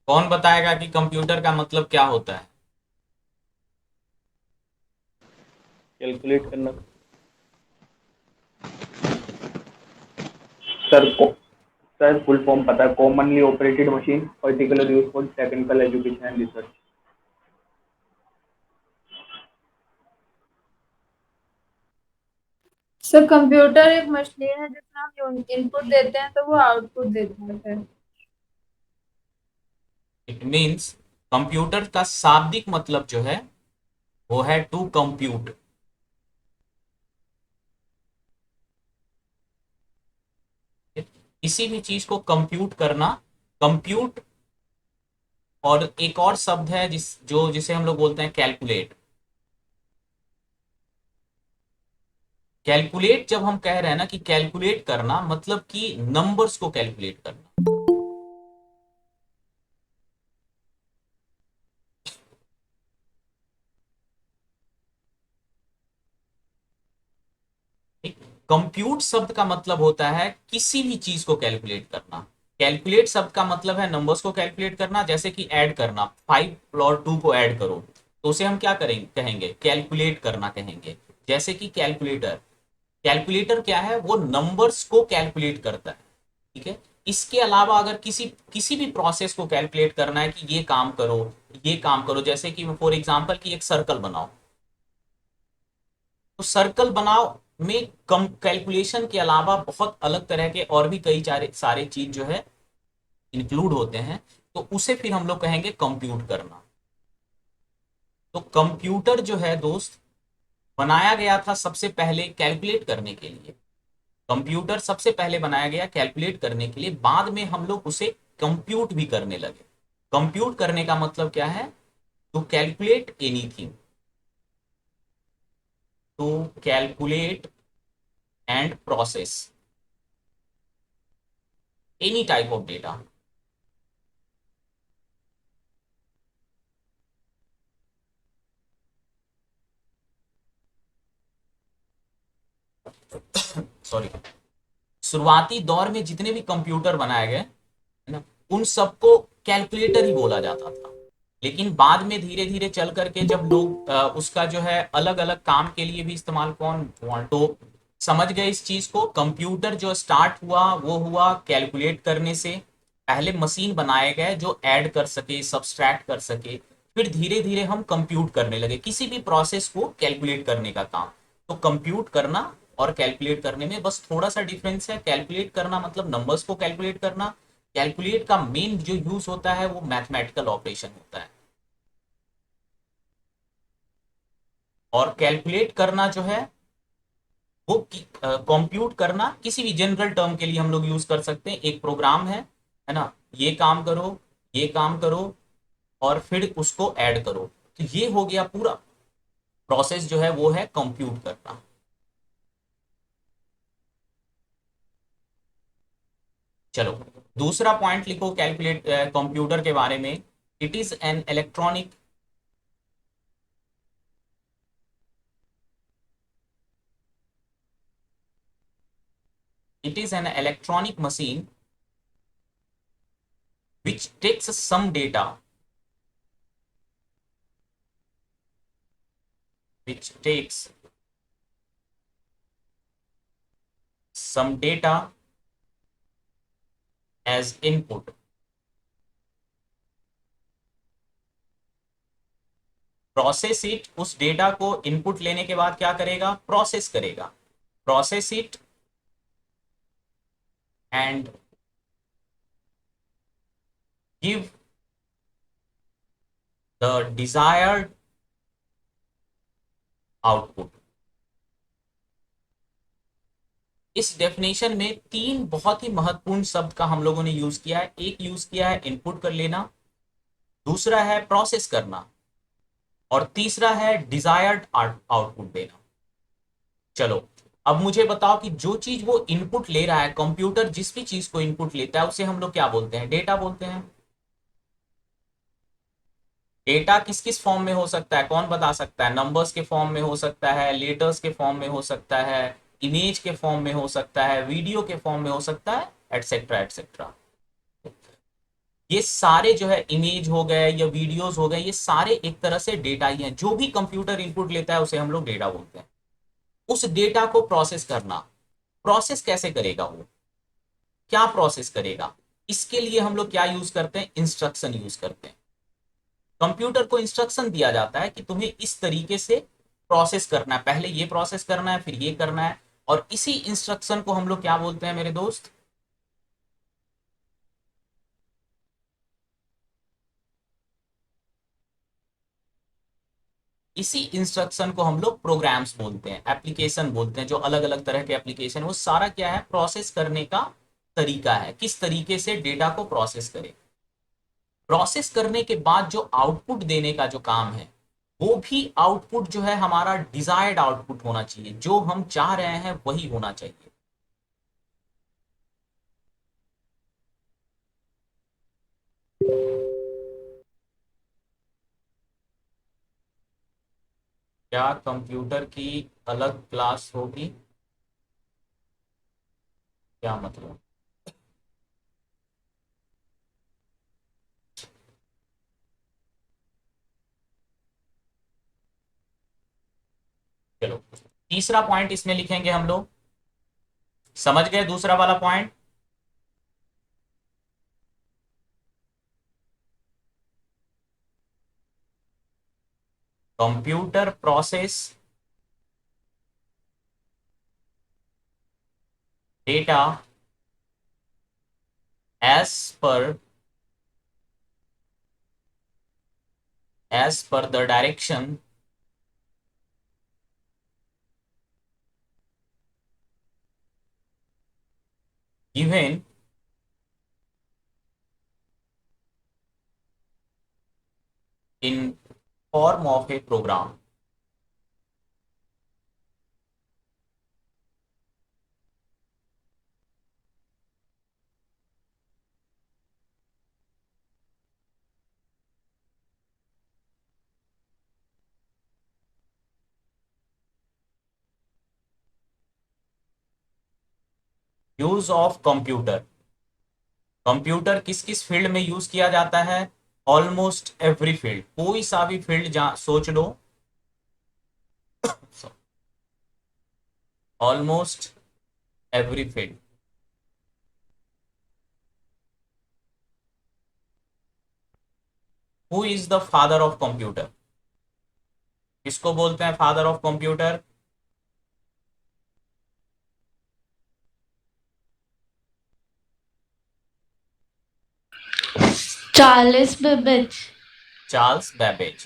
कौन बताएगा कि कंप्यूटर का मतलब क्या होता है? कैलकुलेट करना। सर को सर फुल फॉर्म पता है, commonly operated machine, particular use for technical education and research. Sir computer एक मशीन है जिसमें हम इनपुट देते हैं तो वो आउटपुट देता है फिर। इट मीन्स कंप्यूटर का शाब्दिक मतलब जो है वो है टू कंप्यूट। किसी भी चीज को कंप्यूट करना, कंप्यूट। और एक और शब्द है जिसे हम लोग बोलते हैं कैलकुलेट। कैलकुलेट जब हम कह रहे हैं ना कि कैलकुलेट करना, मतलब कि नंबर्स को कैलकुलेट करना। कंप्यूट शब्द का मतलब होता है किसी भी चीज को कैलकुलेट करना। कैलकुलेट शब्द का मतलब है नंबर्स को कैलकुलेट करना, जैसे कि ऐड करना, 5 और 2 को ऐड करो तो उसे हम क्या करेंगे, कहेंगे कैलकुलेट करना कहेंगे। जैसे कि कैलकुलेटर, कैलकुलेटर क्या है, वो नंबर्स को कैलकुलेट करता है। ठीक है। इसके अलावा अगर किसी किसी भी प्रोसेस को कैलकुलेट करना है कि ये काम करो, ये काम करो, जैसे कि फॉर एग्जांपल कि एक सर्कल बनाओ, तो सर्कल बनाओ में कम कैलकुलेशन के अलावा बहुत अलग तरह के और भी कई सारे सारे चीज जो है इंक्लूड होते हैं। तो उसे फिर हम लोग कहेंगे कंप्यूट करना। तो कंप्यूटर जो है दोस्त, बनाया गया था सबसे पहले कैलकुलेट करने के लिए। कंप्यूटर सबसे पहले बनाया गया कैलकुलेट करने के लिए, बाद में हम लोग उसे कंप्यूट भी करने लगे। कंप्यूट करने का मतलब क्या है? To calculate anything, to calculate and process any type of data. Sorry. शुरुआती दौर में जितने भी कंप्यूटर बनाए गए है ना, उन सबको कैलकुलेटर ही बोला जाता था। लेकिन बाद में धीरे धीरे चल करके जब लोग उसका जो है अलग अलग काम के लिए भी इस्तेमाल कौन तो समझ गए इस चीज को। कंप्यूटर जो स्टार्ट हुआ वो हुआ कैलकुलेट करने से। पहले मशीन बनाए गए जो ऐड कर सके, सब्सट्रैक्ट कर सके। फिर धीरे धीरे हम कंप्यूट करने लगे किसी भी प्रोसेस को कैलकुलेट करने का काम। तो कंप्यूट करना और कैलकुलेट करने में बस थोड़ा सा डिफरेंस है। कैलकुलेट करना मतलब नंबर्स को कैलकुलेट करना। कैलकुलेट का मेन जो यूज होता है वो मैथमेटिकल ऑपरेशन होता है। और कैलकुलेट करना जो है वो कंप्यूट करना किसी भी जनरल टर्म के लिए हम लोग यूज कर सकते हैं। एक प्रोग्राम है ना, ये काम करो, ये काम करो, और फिर उसको ऐड करो। तो ये हो गया पूरा प्रोसेस जो है वो है कंप्यूट करना। चलो, दूसरा पॉइंट लिखो कैलकुलेट कंप्यूटर के बारे में। It is an electronic, it is an electronic machine which takes some data, which takes some data as input, process it, उस डेटा को इनपुट लेने के बाद क्या करेगा, प्रोसेस करेगा, process it and give the desired output. इस definition में तीन बहुत ही महत्वपूर्ण शब्द का हम लोगों ने यूज किया है। एक यूज किया है इनपुट कर लेना, दूसरा है प्रोसेस करना, और तीसरा है डिजायर्ड आउटपुट देना। चलो, अब मुझे बताओ कि जो चीज वो इनपुट ले रहा है, कंप्यूटर जिस भी चीज को इनपुट लेता है उसे हम लोग क्या बोलते हैं, डेटा बोलते हैं। डेटा किस किस फॉर्म में हो सकता है, कौन बता सकता है? नंबर्स के फॉर्म में हो सकता है, लेटर्स के फॉर्म में हो सकता है, इमेज के फॉर्म में हो सकता है, वीडियो के फॉर्म में हो सकता है, एटसेट्रा एटसेट्रा। ये सारे जो है इमेज हो गए या वीडियोस हो गए, ये सारे एक तरह से डेटा ही हैं। जो भी कंप्यूटर इनपुट लेता है उसे हम लोग डेटा बोलते हैं। उस डेटा को प्रोसेस करना, प्रोसेस कैसे करेगा वो, क्या प्रोसेस करेगा, इसके लिए हम लोग क्या यूज करते हैं, इंस्ट्रक्शन यूज करते हैं। कंप्यूटर को इंस्ट्रक्शन दिया जाता है कि तुम्हें इस तरीके से प्रोसेस करना है, पहले ये प्रोसेस करना है, फिर ये करना है, और इसी इंस्ट्रक्शन को हम लोग क्या बोलते हैं मेरे दोस्त, इसी इंस्ट्रक्शन को हम लोग प्रोग्राम्स बोलते हैं, एप्लीकेशन बोलते हैं। जो अलग अलग तरह के एप्लीकेशन, वो सारा क्या है, प्रोसेस करने का तरीका है, किस तरीके से डेटा को प्रोसेस करें। प्रोसेस करने के बाद जो आउटपुट देने का जो काम है, वो भी आउटपुट जो है हमारा डिजायर्ड आउटपुट होना चाहिए, जो हम चाह रहे हैं वही होना चाहिए। क्या कंप्यूटर की अलग क्लास होगी, क्या मतलब? चलो, तीसरा पॉइंट इसमें लिखेंगे हम लोग। समझ गए दूसरा वाला point? Computer process data as per the direction given in form of a program। Use of computer, computer किस किस फील्ड में यूज किया जाता है? ऑलमोस्ट एवरी फील्ड, कोई सा भी फील्ड जहां सोच लो, almost every field. Who is the father of computer? किसको बोलते हैं father of computer? Charles Babbage. Charles Babbage.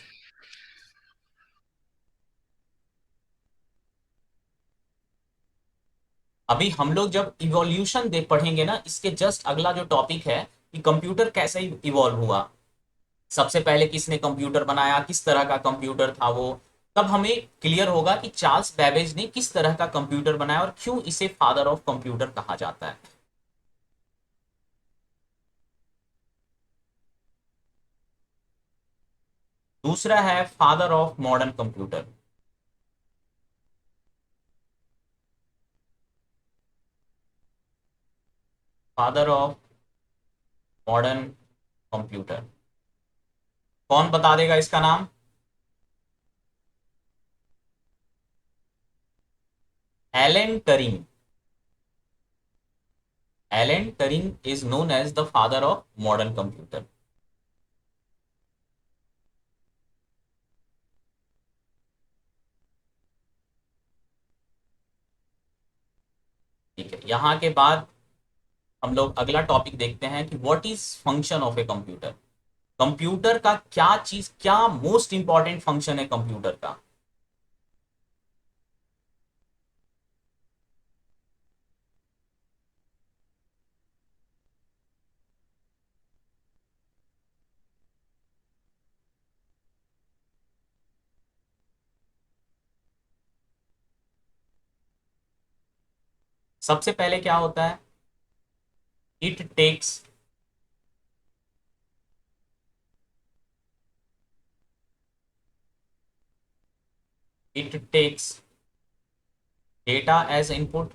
अभी हम लोग जब इवोल्यूशन देख पढ़ेंगे ना, इसके जस्ट अगला जो टॉपिक है कि कंप्यूटर कैसे इवॉल्व हुआ, सबसे पहले किसने कंप्यूटर बनाया, किस तरह का कंप्यूटर था वो, तब हमें क्लियर होगा कि चार्ल्स बेबेज ने किस तरह का कंप्यूटर बनाया और क्यों इसे फादर ऑफ कंप्यूटर कहा जाता है। दूसरा है father of modern computer. Father of modern computer कौन बता देगा इसका नाम? Alan Turing. Alan Turing is known as the father of modern computer. ठीक है, यहां के बाद हम लोग अगला टॉपिक देखते हैं कि what is function of a computer. Computer का क्या चीज, क्या मोस्ट इंपॉर्टेंट फंक्शन है कंप्यूटर का? सबसे पहले क्या होता है, it takes it takes data as input,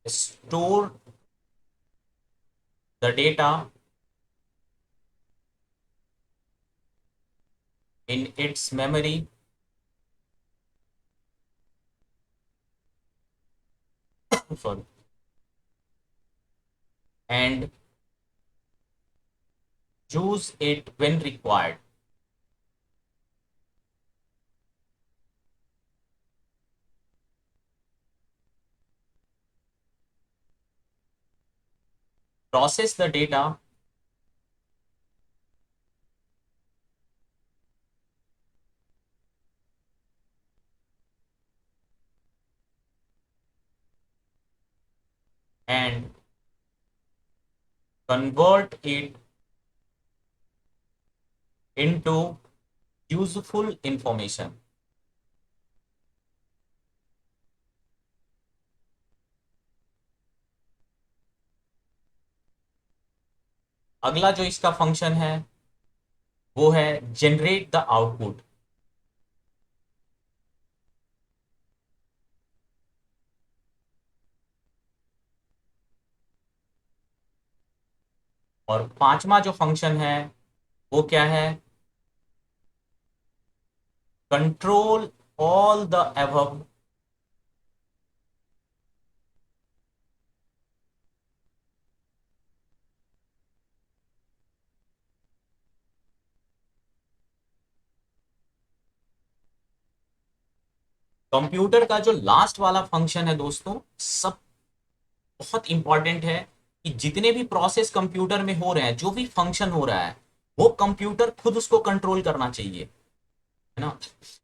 store the data in its memory sorry, and use it when required. Process the data and convert it into useful information. अगला जो इसका फंक्शन है वो है जनरेट द आउटपुट। और पांचवा जो function है वो क्या है, control all the above computer का जो लास्ट वाला फंक्शन है दोस्तों, सब बहुत इंपॉर्टेंट है कि जितने भी प्रोसेस कंप्यूटर में हो रहे हैं, जो भी फंक्शन हो रहा है, वो कंप्यूटर खुद उसको कंट्रोल करना चाहिए, है ना।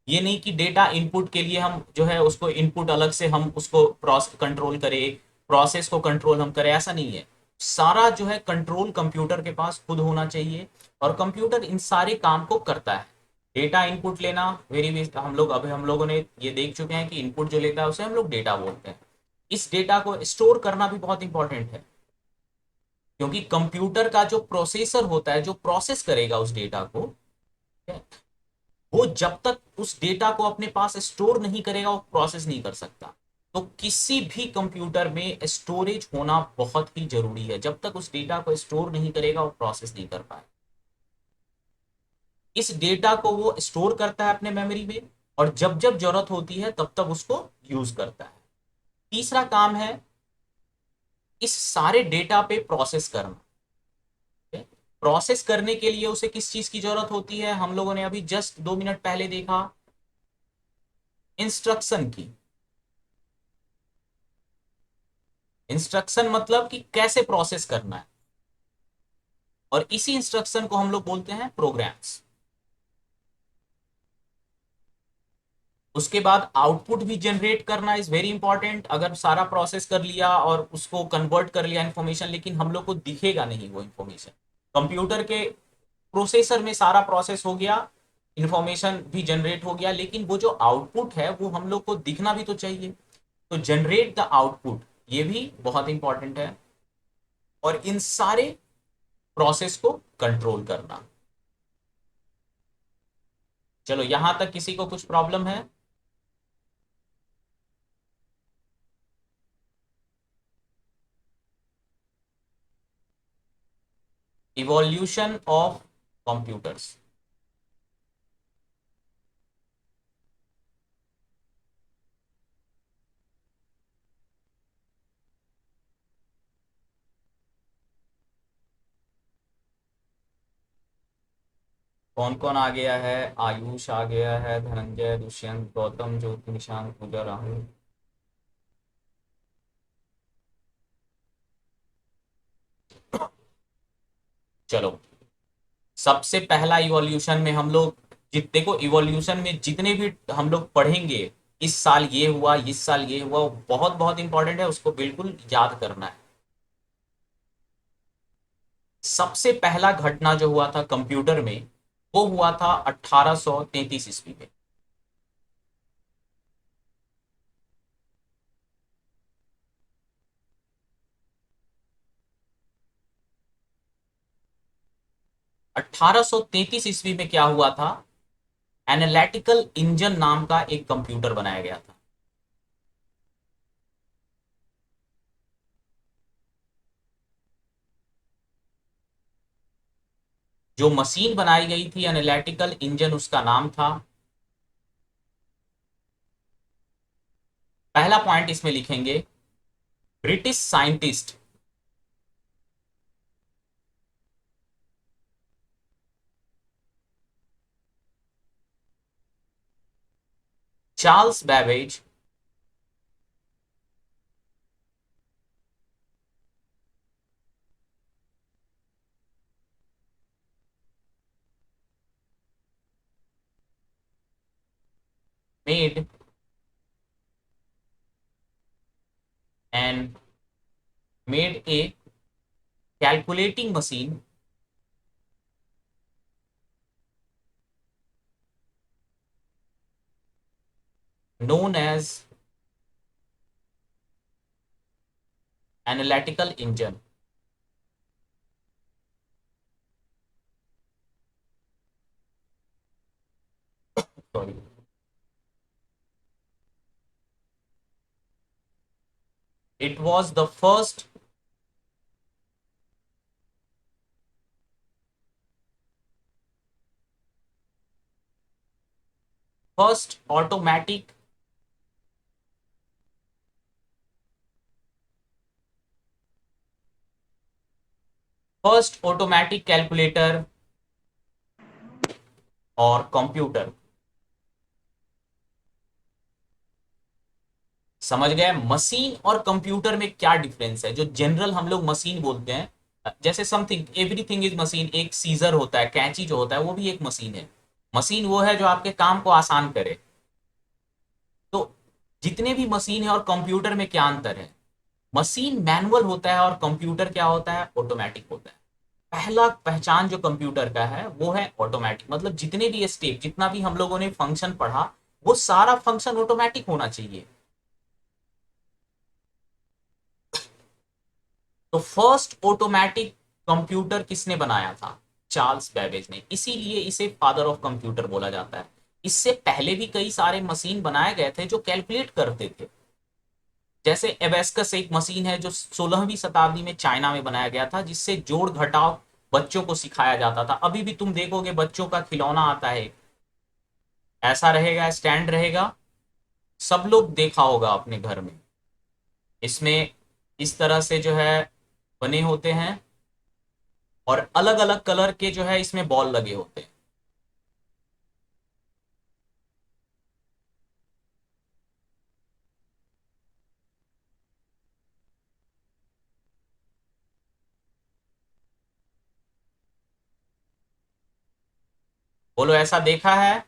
ये नहीं कि डेटा इनपुट के लिए हम जो है उसको इनपुट अलग से हम उसको प्रोसेस कंट्रोल करें, प्रोसेस को कंट्रोल हम करें, ऐसा नहीं है। सारा जो है कंट्रोल कंप्यूटर के पास खुद होना चाहिए और कंप्यूटर इन सारे काम को करता है। डेटा इनपुट लेना वेरी हम लोग अभी हम लोगों ने ये देख चुके हैं कि इनपुट जो लेता है उसे हम लोग डेटा बोलते हैं। इस डेटा को स्टोर करना भी बहुत इंपॉर्टेंट है, क्योंकि कंप्यूटर का जो प्रोसेसर होता है जो प्रोसेस करेगा उस डेटा को, वो जब तक उस डेटा को अपने पास स्टोर नहीं करेगा वो प्रोसेस नहीं कर सकता। तो किसी भी कंप्यूटर में स्टोरेज होना बहुत ही जरूरी है। जब तक उस डेटा को स्टोर नहीं करेगा वो प्रोसेस नहीं कर पाए। इस डेटा को वो स्टोर करता है अपने मेमोरी में और जब जब जरूरत होती है तब तब उसको यूज करता है। तीसरा काम है इस सारे डेटा पे प्रोसेस करना। प्रोसेस करने के लिए उसे किस चीज की जरूरत होती है, हम लोगों ने अभी जस्ट 2 मिनट पहले देखा, इंस्ट्रक्शन की। इंस्ट्रक्शन मतलब कि कैसे प्रोसेस करना है, और इसी इंस्ट्रक्शन को हम लोग बोलते हैं प्रोग्राम्स। उसके बाद आउटपुट भी जनरेट करना इज वेरी इंपॉर्टेंट। अगर सारा प्रोसेस कर लिया और उसको कन्वर्ट कर लिया इंफॉर्मेशन, लेकिन हम लोग को दिखेगा नहीं वो इंफॉर्मेशन। कंप्यूटर के प्रोसेसर में सारा प्रोसेस हो गया, इंफॉर्मेशन भी जनरेट हो गया, लेकिन वो जो आउटपुट है वो हम लोग को दिखना भी तो चाहिए। तो जनरेट द आउटपुट ये भी बहुत इंपॉर्टेंट है, और इन सारे प्रोसेस को कंट्रोल करना। चलो यहां तक किसी को कुछ प्रॉब्लम है? Evolution of computers. कौन कौन आ गया है? आयुष आ गया है, धनंजय, दुष्यंत, गौतम, ज्योति, निशांत, पूजा, राहुल। चलो सबसे पहला इवोल्यूशन में हम लोग देखो इवोल्यूशन में जितने भी हम लोग पढ़ेंगे, इस साल ये हुआ, इस साल ये हुआ, वो बहुत बहुत इंपॉर्टेंट है, उसको बिल्कुल याद करना है। सबसे पहला घटना जो हुआ था कंप्यूटर में वो हुआ था 1833 ईस्वी में। अठारह सौ तैतीस ईस्वी में क्या हुआ था, एनालिटिकल इंजन नाम का एक कंप्यूटर बनाया गया था। जो मशीन बनाई गई थी एनालिटिकल इंजन, उसका नाम था, पहला पॉइंट इसमें लिखेंगे, British scientist Charles Babbage made and made a calculating machine known as analytical engine. Sorry. It was the first automatic calculator और कंप्यूटर। समझ गए मशीन और कंप्यूटर में क्या डिफरेंस है? जो जनरल हम लोग मशीन बोलते हैं, जैसे समथिंग एवरीथिंग इज मशीन, एक सीजर होता है, कैंची जो होता है वो भी एक मशीन है। मशीन वो है जो आपके काम को आसान करे। तो जितने भी मशीन है और कंप्यूटर में क्या अंतर है? मशीन मैनुअल होता है और कंप्यूटर क्या होता है? ऑटोमेटिक होता है। पहला पहचान जो कंप्यूटर का है वो है ऑटोमेटिक, मतलब जितने भी स्टेप, जितना भी हम लोगों ने फंक्शन पढ़ा, वो सारा फंक्शन ऑटोमेटिक होना चाहिए। तो फर्स्ट ऑटोमेटिक कंप्यूटर किसने बनाया था? चार्ल्स बेबेज ने, इसीलिए इसे फादर ऑफ कंप्यूटर बोला जाता है। इससे पहले भी कई सारे मशीन बनाए गए थे जो कैलकुलेट करते थे। जैसे एबेस्कस एक मशीन है जो 16वीं शताब्दी में चाइना में बनाया गया था, जिससे जोड़ घटाव बच्चों को सिखाया जाता था। अभी भी तुम देखोगे बच्चों का खिलौना आता है, ऐसा रहेगा, स्टैंड रहेगा, सब लोग देखा होगा अपने घर में। इसमें इस तरह से जो है बने होते हैं और अलग अलग कलर के जो है इसमें बॉल लगे होते हैं। बोलो ऐसा देखा है?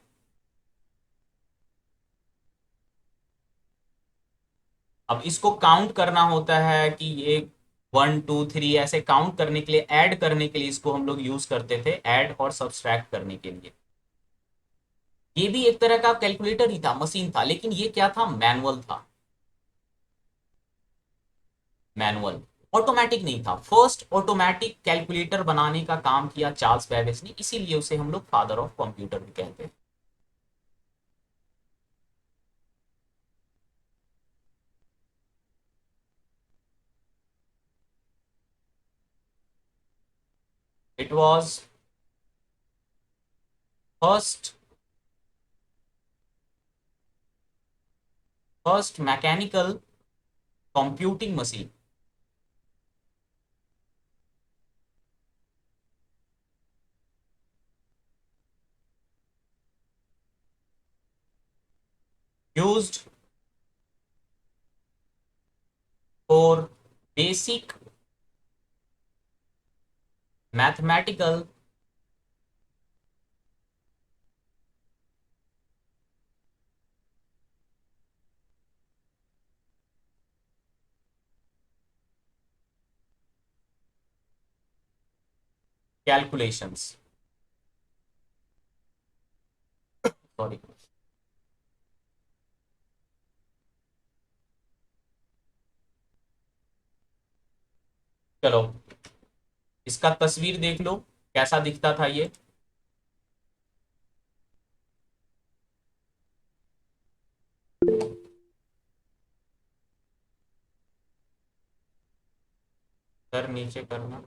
अब इसको काउंट करना होता है कि ये 1 2 3 ऐसे काउंट करने के लिए, ऐड करने के लिए इसको हम लोग यूज करते थे, ऐड और सब्सट्रैक्ट करने के लिए। ये भी एक तरह का कैलकुलेटर ही था, मशीन था, लेकिन ये क्या था? मैनुअल था। मैनुअल, ऑटोमेटिक नहीं था। फर्स्ट ऑटोमेटिक कैलकुलेटर बनाने का काम किया चार्ल्स बेबेज ने, इसीलिए उसे हम लोग फादर ऑफ कंप्यूटर भी कहते हैं। It was first first mechanical computing machine used for basic mathematical calculations। Sorry. चलो इसका तस्वीर देख लो, कैसा दिखता था ये। सर नीचे करना।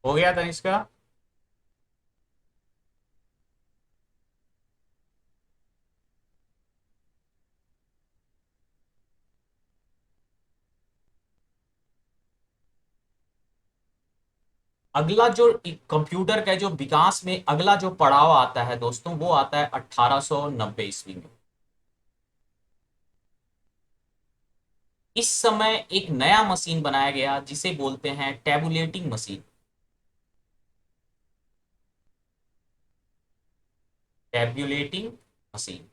हो गया तनिष्का? अगला जो कंप्यूटर का जो विकास में अगला जो पड़ाव आता है दोस्तों, वो आता है 1890 ईस्वी में। इस समय एक नया मशीन बनाया गया जिसे बोलते हैं टेबुलेटिंग मशीन। Tabulating machine.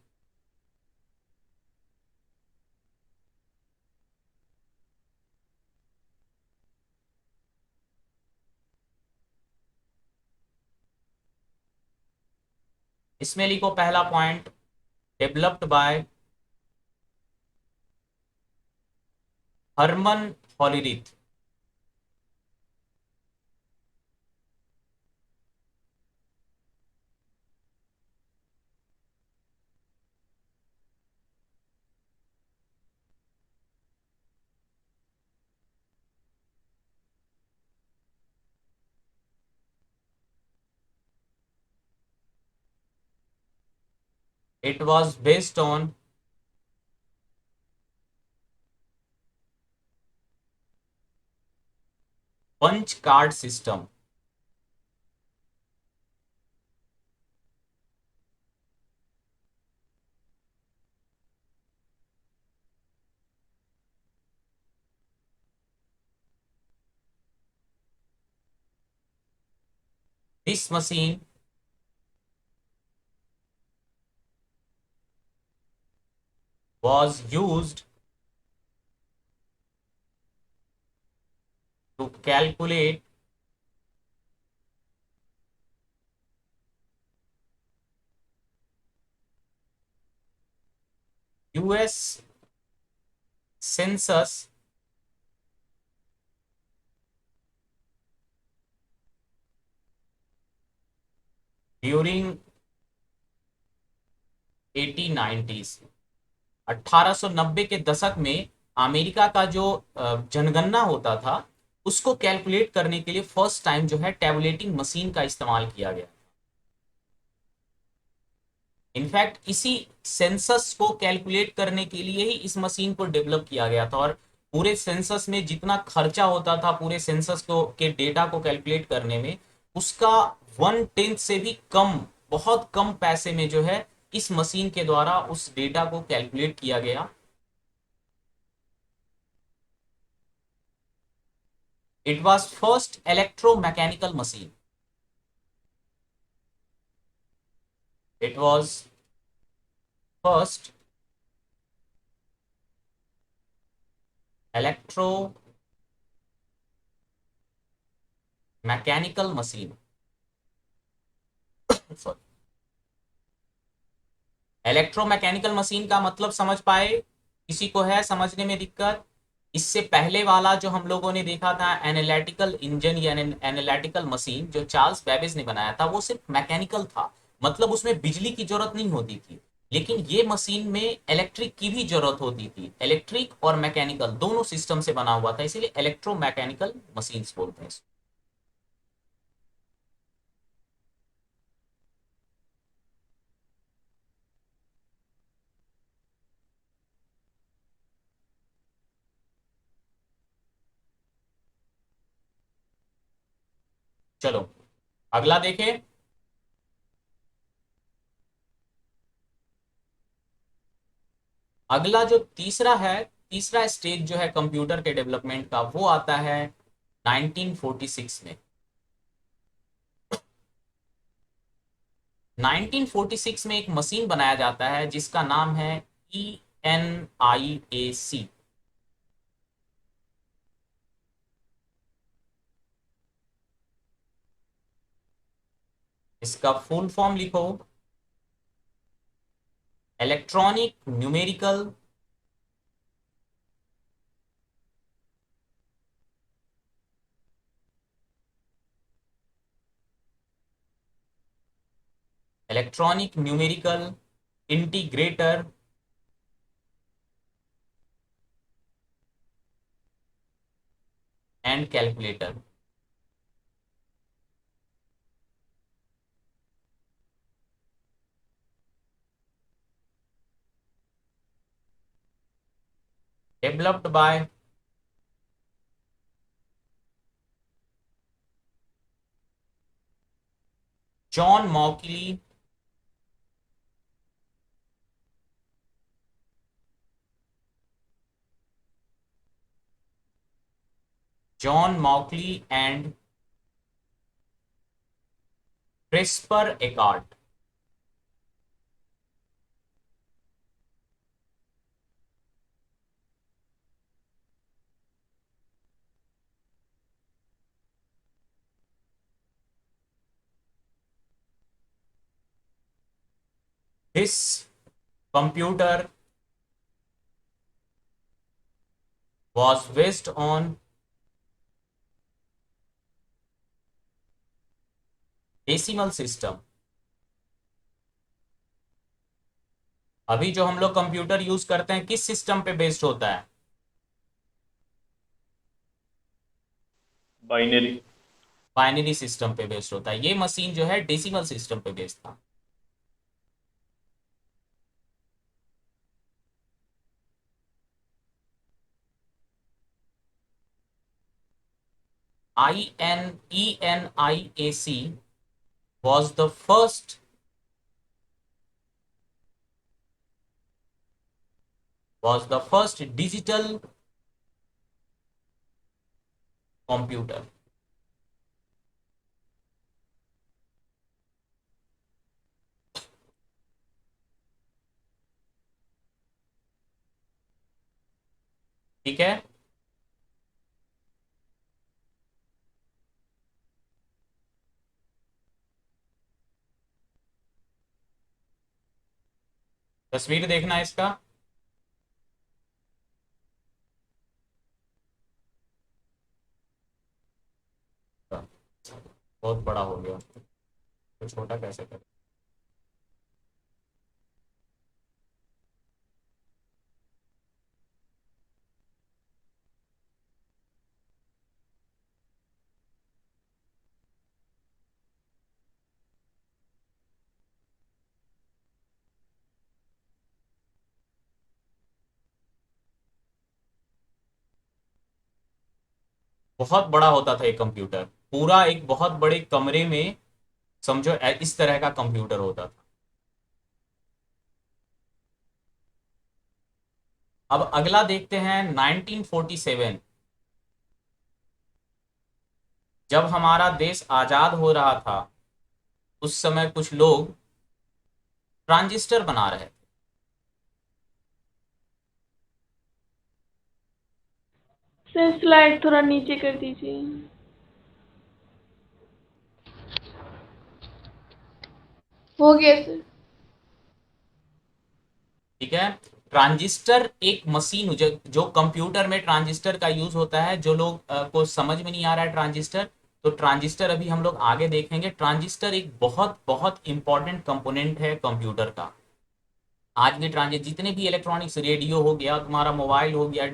इसमें लिखो पहला point, developed by Herman Hollerith. It was based on punch card system. This machine was used to calculate US census during 1890s। 1890 के दशक में अमेरिका का जो जनगणना होता था उसको कैलकुलेट करने के लिए फर्स्ट टाइम जो है टैबुलेटिंग मशीन का इस्तेमाल किया गया। इनफैक्ट इसी सेंसस को कैलकुलेट करने के लिए ही इस मशीन को डेवलप किया गया था, और पूरे सेंसस में जितना खर्चा होता था पूरे सेंसस को के डेटा को कैलकुलेट करने में, उसका 1/10 से भी कम, बहुत कम पैसे में जो है इस मशीन के द्वारा उस डेटा को कैलकुलेट किया गया। It was first electromechanical machine. It was first electro mechanical machine. Sorry, electromechanical machine का मतलब समझ पाए? किसी को है समझने में दिक्कत? इससे पहले वाला जो हम लोगों ने देखा था एनालिटिकल इंजन या एनालिटिकल मशीन जो चार्ल्स बेबेज ने बनाया था, वो सिर्फ मैकेनिकल था, मतलब उसमें बिजली की जरूरत नहीं होती थी। लेकिन ये मशीन में इलेक्ट्रिक की भी जरूरत होती थी, इलेक्ट्रिक और मैकेनिकल दोनों सिस्टम से बना हुआ था, इसीलिए इलेक्ट्रोमैकेनिकल मशीन बोलते हैं। चलो अगला देखें। अगला जो तीसरा है, तीसरा स्टेज जो है कंप्यूटर के डेवलपमेंट का, वो आता है 1946 में। 1946 में एक मशीन बनाया जाता है जिसका नाम है ENIAC। इसका फुल फॉर्म लिखो, electronic numerical electronic numerical integrator and calculator. Developed by John Mauchly and Presper Eckert. This computer was based on decimal system. अभी जो हम लोग कंप्यूटर यूज करते हैं किस सिस्टम पे बेस्ड होता है? बाइनरी। बाइनरी सिस्टम पे बेस्ड होता है। ये मशीन जो है डेसिमल सिस्टम पे बेस्ड था। ENIAC was the first digital computer। ठीक है, तस्वीर देखना इसका। बहुत बड़ा हो गया, तो छोटा कैसे करें? बहुत बड़ा होता था ये कंप्यूटर, पूरा एक बहुत बड़े कमरे में समझो इस तरह का कंप्यूटर होता था। अब अगला देखते हैं 1947। जब हमारा देश आजाद हो रहा था उस समय कुछ लोग ट्रांजिस्टर बना रहे थे। सर स्लाइड थोड़ा नीचे कर दीजिए। हो गया सर। ठीक है, ट्रांजिस्टर एक मशीन जो कंप्यूटर में ट्रांजिस्टर का यूज होता है। जो लोग को समझ में नहीं आ रहा है ट्रांजिस्टर, तो ट्रांजिस्टर अभी हम लोग आगे देखेंगे। ट्रांजिस्टर एक बहुत बहुत इंपॉर्टेंट कंपोनेंट है कंप्यूटर का। आज भी ट्रांजिस्टर, जितने भी इलेक्ट्रॉनिक्स, रेडियो हो गया, तुम्हारा मोबाइल हो गया,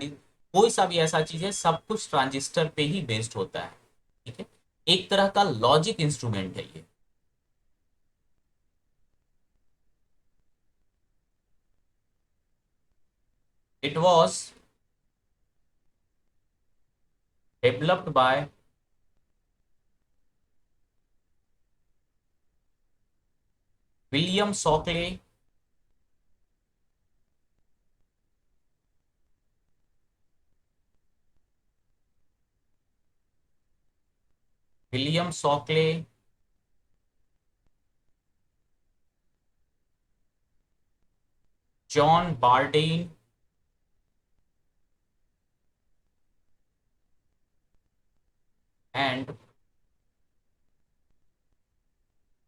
कोई सा भी ऐसा चीज है, सब कुछ ट्रांजिस्टर पे ही बेस्ड होता है। ठीक है, एक तरह का लॉजिक इंस्ट्रूमेंट है ये। It was developed by William Shockley William Shockley John Bardeen and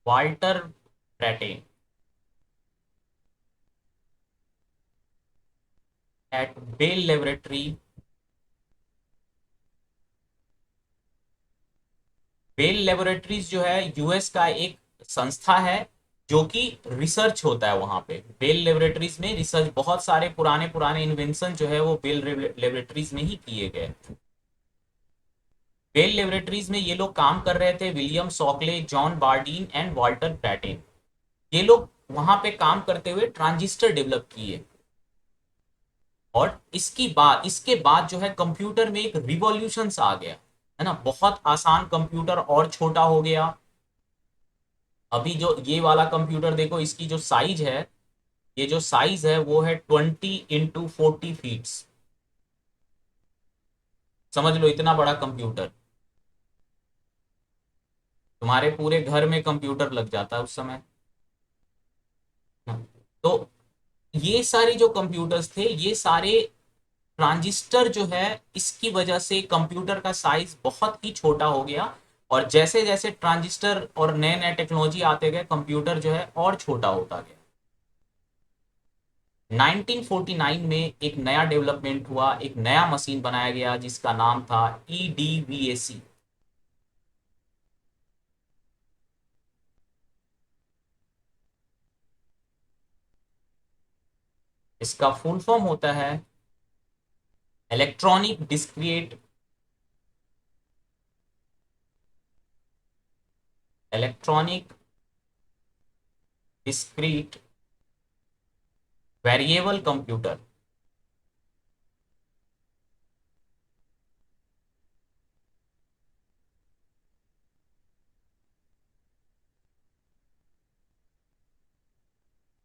Walter Brattain at Bell Laboratory. Bell Laboratories जो है यूएस का एक संस्था है जो कि रिसर्च होता है वहां पे। बेल लेबोरेटरीज में रिसर्च, बहुत सारे पुराने पुराने इन्वेंशन जो है वो बेल लेबोरेटरीज में ही किए गए। बेल लेबोरेटरीज में ये लोग काम कर रहे थे, William Shockley, John Bardeen and Walter Brattain. ये लोग वहां पे काम करते हुए ट्रांजिस्टर डेवलप किए। और इसके बाद जो है कंप्यूटर में एक रिवॉल्यूशन आ गया, है ना, बहुत आसान कंप्यूटर और छोटा हो गया। अभी जो ये वाला कंप्यूटर देखो, इसकी जो साइज है, ये जो साइज है वो है 20 × 40 फीट्स। समझ लो इतना बड़ा कंप्यूटर, तुम्हारे पूरे घर में कंप्यूटर लग जाता है उस समय। तो ये सारे जो कंप्यूटर्स थे, ये सारे ट्रांजिस्टर जो है, इसकी वजह से कंप्यूटर का साइज बहुत ही छोटा हो गया। और जैसे जैसे ट्रांजिस्टर और नए नए टेक्नोलॉजी आते गए, कंप्यूटर जो है और छोटा होता गया। 1949 में एक नया डेवलपमेंट हुआ, एक नया मशीन बनाया गया जिसका नाम था EDVAC। इसका फुल फॉर्म होता है electronic discrete electronic discrete variable computer.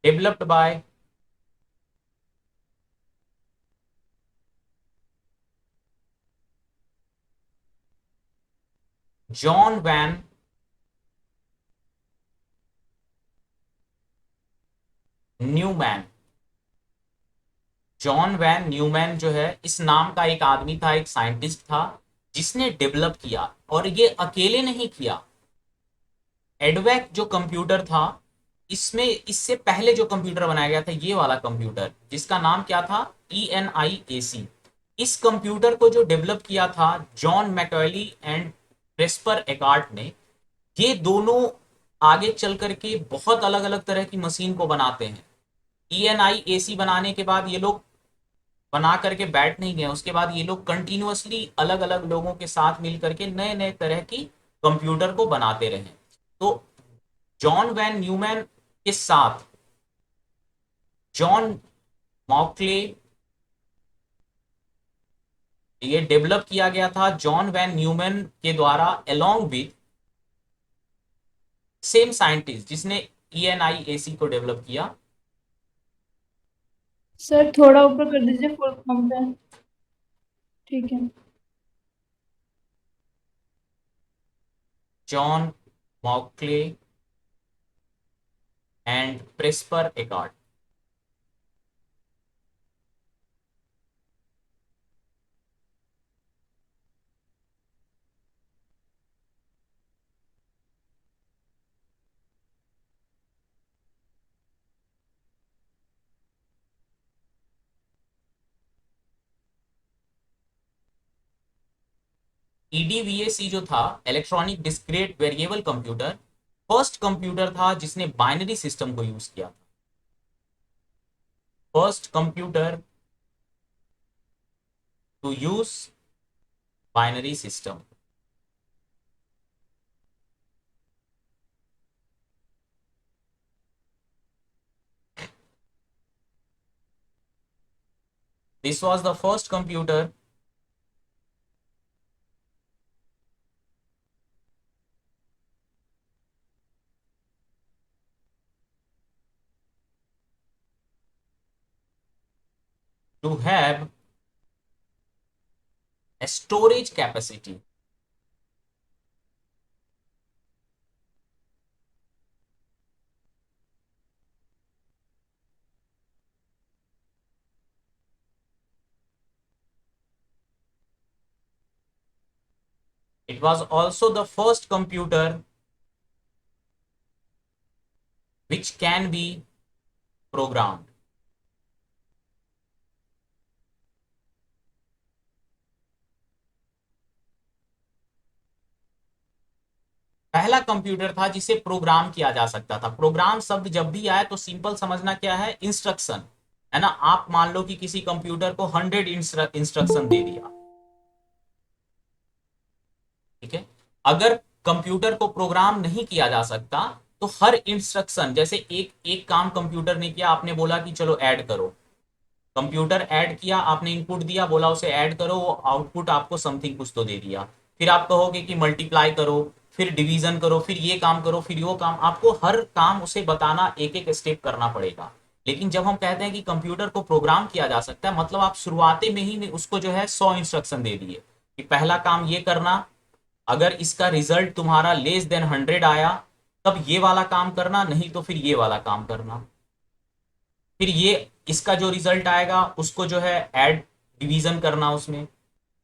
Developed by John von Neumann. John von Neumann जो है, इस नाम का एक आदमी था, एक साइंटिस्ट था, जिसने डेवलप किया। और ये अकेले नहीं किया। एडवैक जो कंप्यूटर था, इसमें इससे पहले जो कंप्यूटर बनाया गया था, ये वाला कंप्यूटर जिसका नाम क्या था, ENIAC। इस कंप्यूटर को जो डेवलप किया था जॉन मैकॉयली एंड क्रेस्पर एकार्ट ने, ये दोनों आगे चल करके बहुत अलग अलग तरह की मशीन को बनाते हैं। ENIAC बनाने के बाद ये लोग बना करके बैठ नहीं गए, उसके बाद ये लोग कंटिन्यूअसली अलग अलग लोगों के साथ मिल करके नए नए तरह की कंप्यूटर को बनाते रहे। तो जॉन वैन न्यूमैन के साथ जॉन मॉकले, ये डेवलप किया गया था जॉन वैन न्यूमैन के द्वारा, अलोंग विद सेम साइंटिस्ट जिसने ENIAC को डेवलप किया। सर थोड़ा ऊपर कर दीजिए फुल फॉर्म पे। ठीक है। John Mauchly and Presper Eckert. EDVAC जो था, electronic discrete variable computer, first computer था जिसने बाइनरी सिस्टम को यूज किया था। First computer to use binary system. This was the first computer to have a storage capacity। It was also the first computer which can be programmed। पहला computer था जिसे programme किया जा सकता था। प्रोग्राम शब्द जब भी आए तो सिंपल समझना क्या है, इंस्ट्रक्शन, है ना। आप मान लो कि किसी कंप्यूटर को 100 इंस्ट्रक्शन दे दिया, ठीक है। अगर कंप्यूटर को प्रोग्राम नहीं किया जा सकता तो हर इंस्ट्रक्शन, जैसे एक एक काम कंप्यूटर ने किया, आपने बोला कि चलो ऐड करो, कंप्यूटर ऐड किया, आपने इनपुट दिया, बोला उसे ऐड करो, वो आउटपुट आपको समथिंग कुछ तो दे दिया। फिर आप कहोगे कि मल्टीप्लाई करो, फिर डिवीजन करो, फिर ये काम करो, फिर वो काम, आपको हर काम उसे बताना, एक एक स्टेप करना पड़ेगा। लेकिन जब हम कहते हैं कि कंप्यूटर को प्रोग्राम किया जा सकता है, मतलब आप शुरुआती में ही उसको जो है 100 इंस्ट्रक्शन दे दिए कि पहला काम ये करना, अगर इसका रिजल्ट तुम्हारा लेस देन 100 आया तब ये वाला काम करना, नहीं तो फिर ये वाला काम करना, फिर ये इसका जो रिजल्ट आएगा उसको जो है ऐड डिवीजन करना उसमें।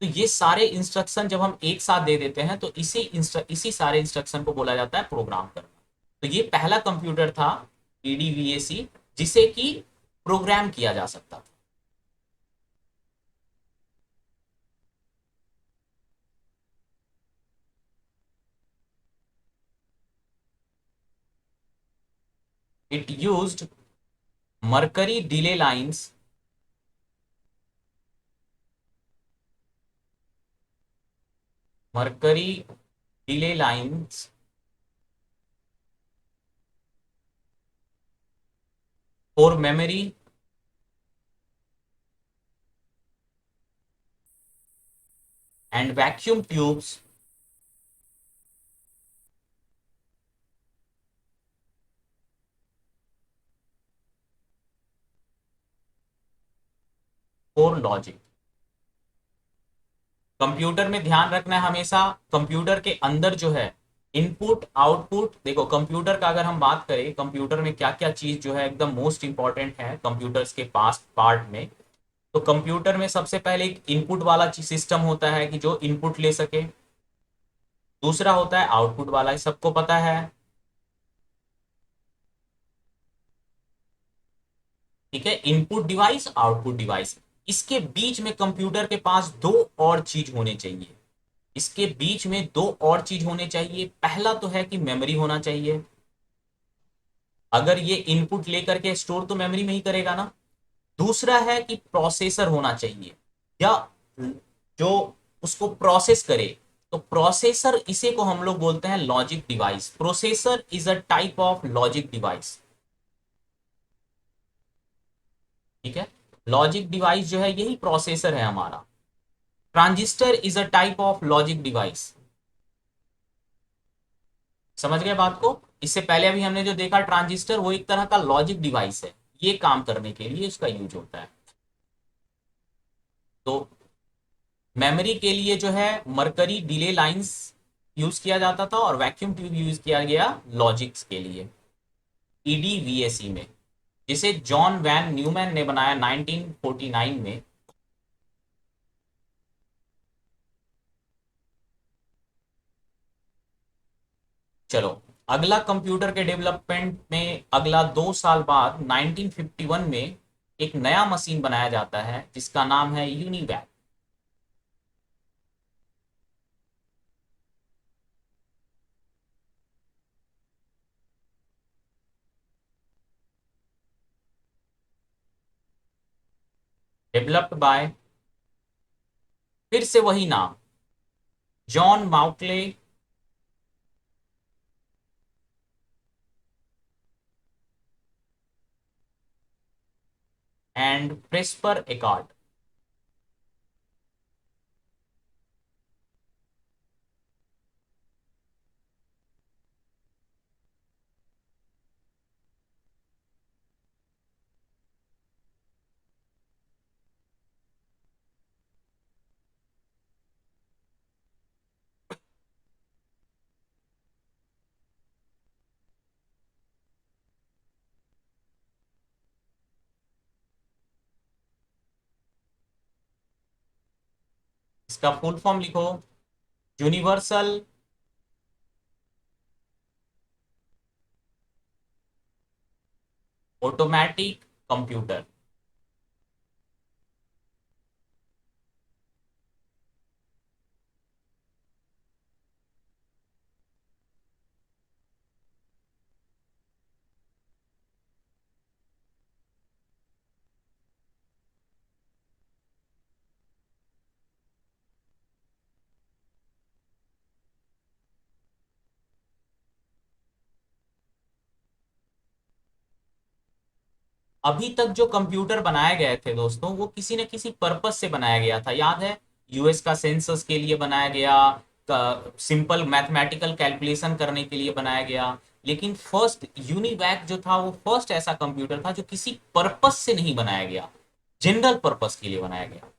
तो ये सारे इंस्ट्रक्शन जब हम एक साथ दे देते हैं तो इसी सारे इंस्ट्रक्शन को बोला जाता है प्रोग्राम करना। तो ये पहला कंप्यूटर था ईडीवीएसी जिसे कि प्रोग्राम किया जा सकता था। It used mercury delay lines mercury delay lines for memory and vacuum tubes for logic. Computer में ध्यान रखना है हमेशा, कंप्यूटर के अंदर जो है इनपुट आउटपुट, देखो कंप्यूटर का अगर हम बात करें, कंप्यूटर में क्या क्या चीज जो है एकदम मोस्ट इंपॉर्टेंट है कंप्यूटर्स के पास पार्ट में। तो कंप्यूटर में सबसे पहले एक इनपुट वाला सिस्टम होता है कि जो इनपुट ले सके। दूसरा होता है आउटपुट वाला, ये सबको पता है, ठीक है, इनपुट डिवाइस आउटपुट डिवाइस। इसके बीच में कंप्यूटर के पास दो और चीज होने चाहिए, इसके बीच में दो और चीज होने चाहिए। पहला तो है कि मेमोरी होना चाहिए, अगर ये इनपुट लेकर के स्टोर तो मेमोरी में ही करेगा ना। दूसरा है कि प्रोसेसर होना चाहिए, या जो उसको प्रोसेस करे। तो प्रोसेसर, इसे को हम लोग बोलते हैं logic device. Processor is a type of logic device, ठीक है। लॉजिक डिवाइस जो है यही प्रोसेसर है हमारा। Transistor is a type of logic device. समझ गए बात को? इससे पहले अभी हमने जो देखा ट्रांजिस्टर, वो एक तरह का लॉजिक डिवाइस है, ये काम करने के लिए उसका यूज होता है। तो मेमोरी के लिए जो है मरकरी डिले लाइंस यूज किया जाता था, और वैक्यूम ट्यूब यूज किया गया लॉजिक्स के लिए ईडीवीएसी में, जिसे जॉन वैन न्यूमैन ने बनाया 1949 में। चलो, अगला कंप्यूटर के डेवलपमेंट में अगला 2 साल बाद 1951 में एक नया मशीन बनाया जाता है जिसका नाम है यूनिवैक। डेवलप्ड बाय, फिर से वही नाम, जॉन माउटले एंड प्रेस्पर एकार्ड। इसका फुल फॉर्म लिखो, यूनिवर्सल ऑटोमेटिक कंप्यूटर। अभी तक जो कंप्यूटर बनाए गए थे दोस्तों, वो किसी न किसी पर्पस से बनाया गया था। याद है, यूएस का सेंसस के लिए बनाया गया, सिंपल मैथमेटिकल कैलकुलेशन करने के लिए बनाया गया। लेकिन फर्स्ट यूनिवैक जो था वो फर्स्ट ऐसा कंप्यूटर था जो किसी पर्पस से नहीं बनाया गया, जनरल पर्पस के लिए बनाया गया।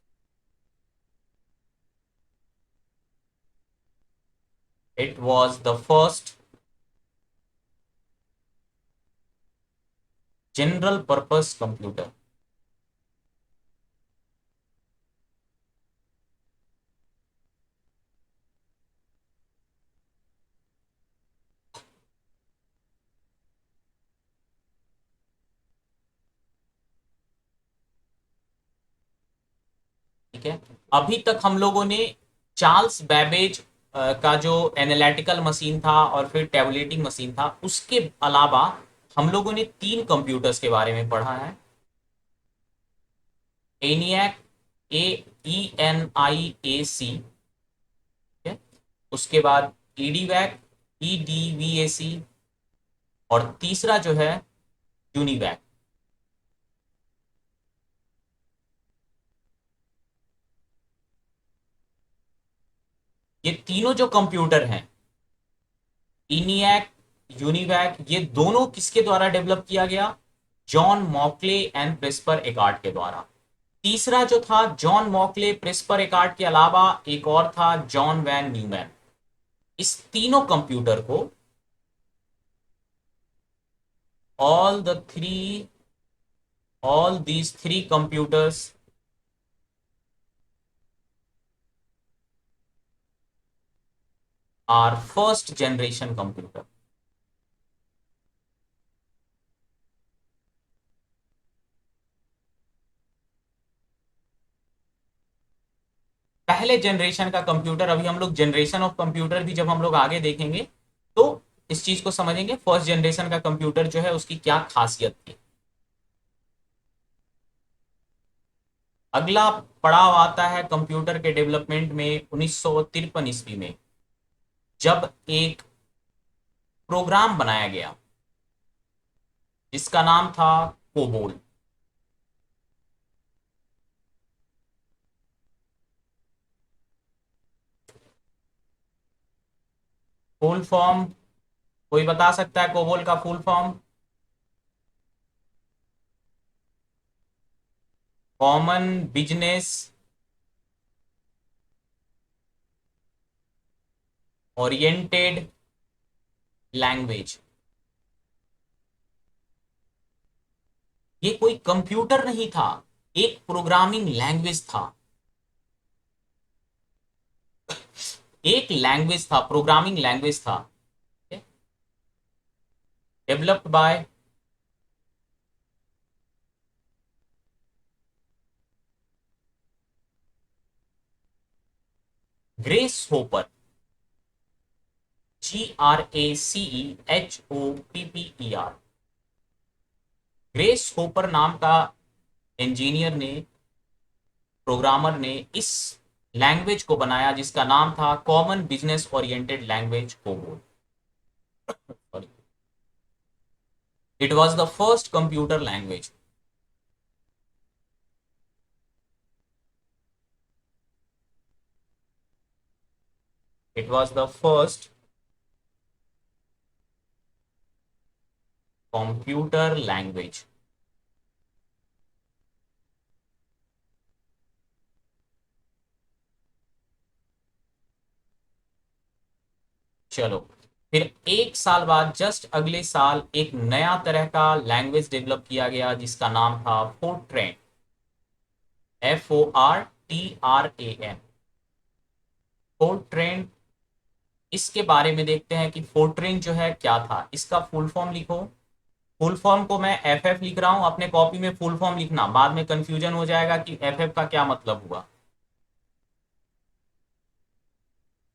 It was the first general purpose computer. ठीक है, अभी तक हम लोगों ने चार्ल्स बैबेज का जो एनालिटिकल मशीन था और फिर टेबुलेटिंग मशीन था, उसके अलावा हम लोगों ने तीन कंप्यूटर्स के बारे में पढ़ा है। एनियाक, ENIAC, ठीक है, उसके बाद ईडीवैक, EDVAC, और तीसरा जो है यूनिवैक। ये तीनों जो कंप्यूटर हैं, इनियक, यूनिवैक, ये दोनों किसके द्वारा डेवलप किया गया? जॉन मॉकले एंड प्रिस्पर एकार्ट के द्वारा। तीसरा जो था जॉन मॉकले प्रिस्पर एकार्ट के अलावा एक और था, जॉन वैन न्यूमैन। इस तीनों कंप्यूटर को all the three all these three computers are first generation computer. पहले जनरेशन का कंप्यूटर, अभी हम लोग जनरेशन ऑफ कंप्यूटर भी जब हम लोग आगे देखेंगे तो इस चीज को समझेंगे, फर्स्ट जनरेशन का कंप्यूटर जो है उसकी क्या खासियत थी। अगला पड़ाव आता है कंप्यूटर के डेवलपमेंट में 1953 ईस्वी में, जब एक प्रोग्राम बनाया गया जिसका नाम था कोबोल। फुल फॉर्म कोई बता सकता है कोबोल का full form? Common business oriented language. ये कोई कंप्यूटर नहीं था, एक प्रोग्रामिंग लैंग्वेज था। एक लैंग्वेज था, प्रोग्रामिंग लैंग्वेज था, developed by grace hopper, GRACEHOPPER। Grace hopper नाम का इंजीनियर ने, प्रोग्रामर ने इस लैंग्वेज को बनाया जिसका नाम था common business oriented language COBOL. It was the first computer language. It was the first computer language. चलो, फिर एक साल बाद, जस्ट अगले साल, एक नया तरह का लैंग्वेज डेवलप किया गया जिसका नाम था फोर्ट्रेन, FORTRAN। फोर्ट्रेन, इसके बारे में देखते हैं कि फोर्ट्रेन जो है क्या था। इसका फुल फॉर्म लिखो। फुल फॉर्म को मैं FF लिख रहा हूं, अपने कॉपी में फुल फॉर्म लिखना, बाद में कंफ्यूजन हो जाएगा कि FF का क्या मतलब हुआ।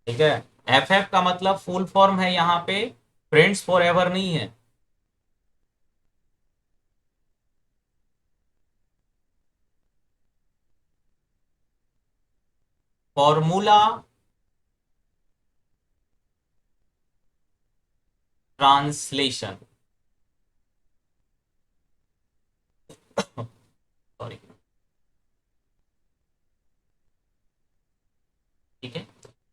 ठीक है, FF का मतलब फुल फॉर्म है यहाँ पे फ्रेंड्स फॉर एवर नहीं है। Formula translation. सॉरी, ठीक है।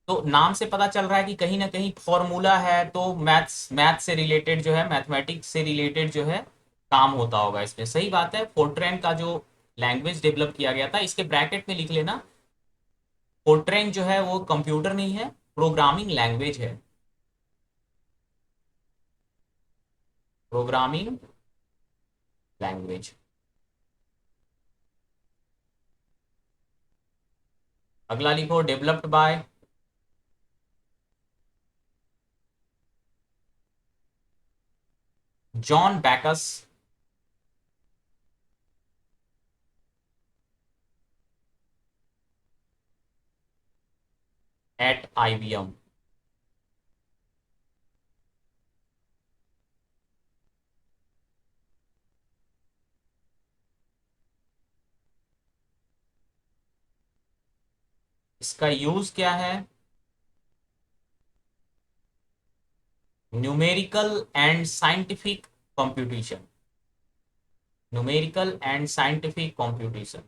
तो नाम से पता चल रहा है कि कहीं ना कहीं फॉर्मूला है, तो मैथ्स से रिलेटेड जो है, मैथमेटिक्स से रिलेटेड जो है काम होता होगा इसमें। सही बात है। फोर्ट्रैन का जो लैंग्वेज डेवलप किया गया था, इसके ब्रैकेट में लिख लेना, फोर्ट्रैन जो है वो कंप्यूटर नहीं है, प्रोग्रामिंग लैंग्वेज है। Programming language. अगला लिखो, developed by John Backus at IBM। इसका यूज क्या है? Numerical and scientific computation. Numerical and scientific computation.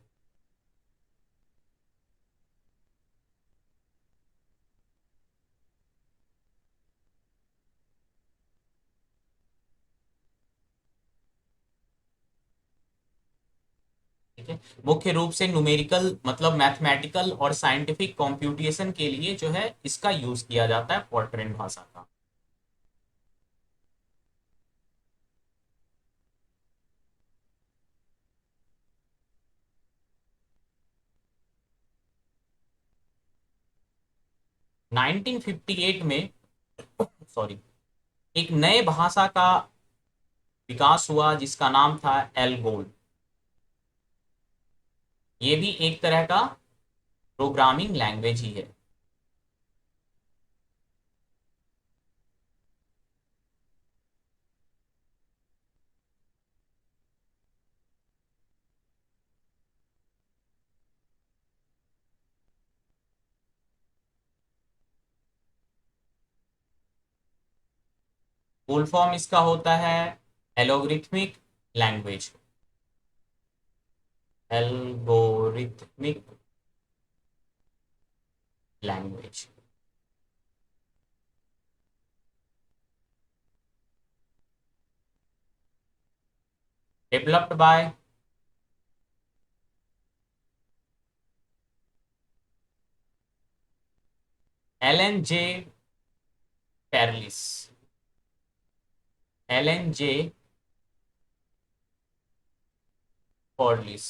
ठीक है। मुख्य रूप से न्यूमेरिकल मतलब मैथमेटिकल और साइंटिफिक कंप्यूटेशन के लिए जो है इसका यूज किया जाता है फोर्ट्रैन भाषा का। नाइनटीन 1958 में सॉरी एक नए भाषा का विकास हुआ जिसका नाम था एल्गोल। ये भी एक तरह का प्रोग्रामिंग लैंग्वेज ही है। फुल फॉर्म इसका होता है algorithmic language. Algorithmic language. Developed by LNJ Perlis. LNJ Corliss.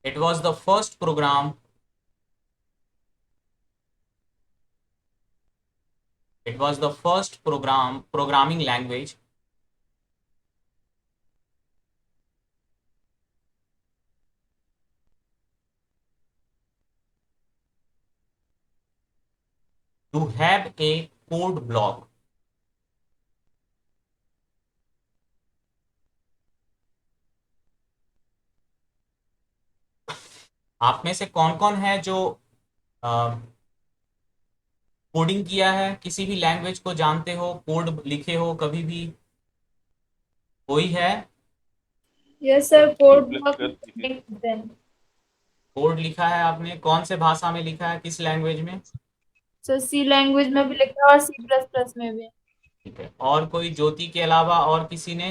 It was the first program. It was the first programming language to have a code block. आप में से कौन कौन है जो कोडिंग किया है, किसी भी लैंग्वेज को जानते हो, कोड लिखे हो कभी भी? कोई है? Yes sir, C code plus block plus लिखे। देन। कोड लिखा है आपने? कौन से भाषा में लिखा है, किस लैंग्वेज में? सर सी लैंग्वेज में भी लिखा है और C++ में भी। ठीक है। और कोई ज्योति के अलावा और किसी ने?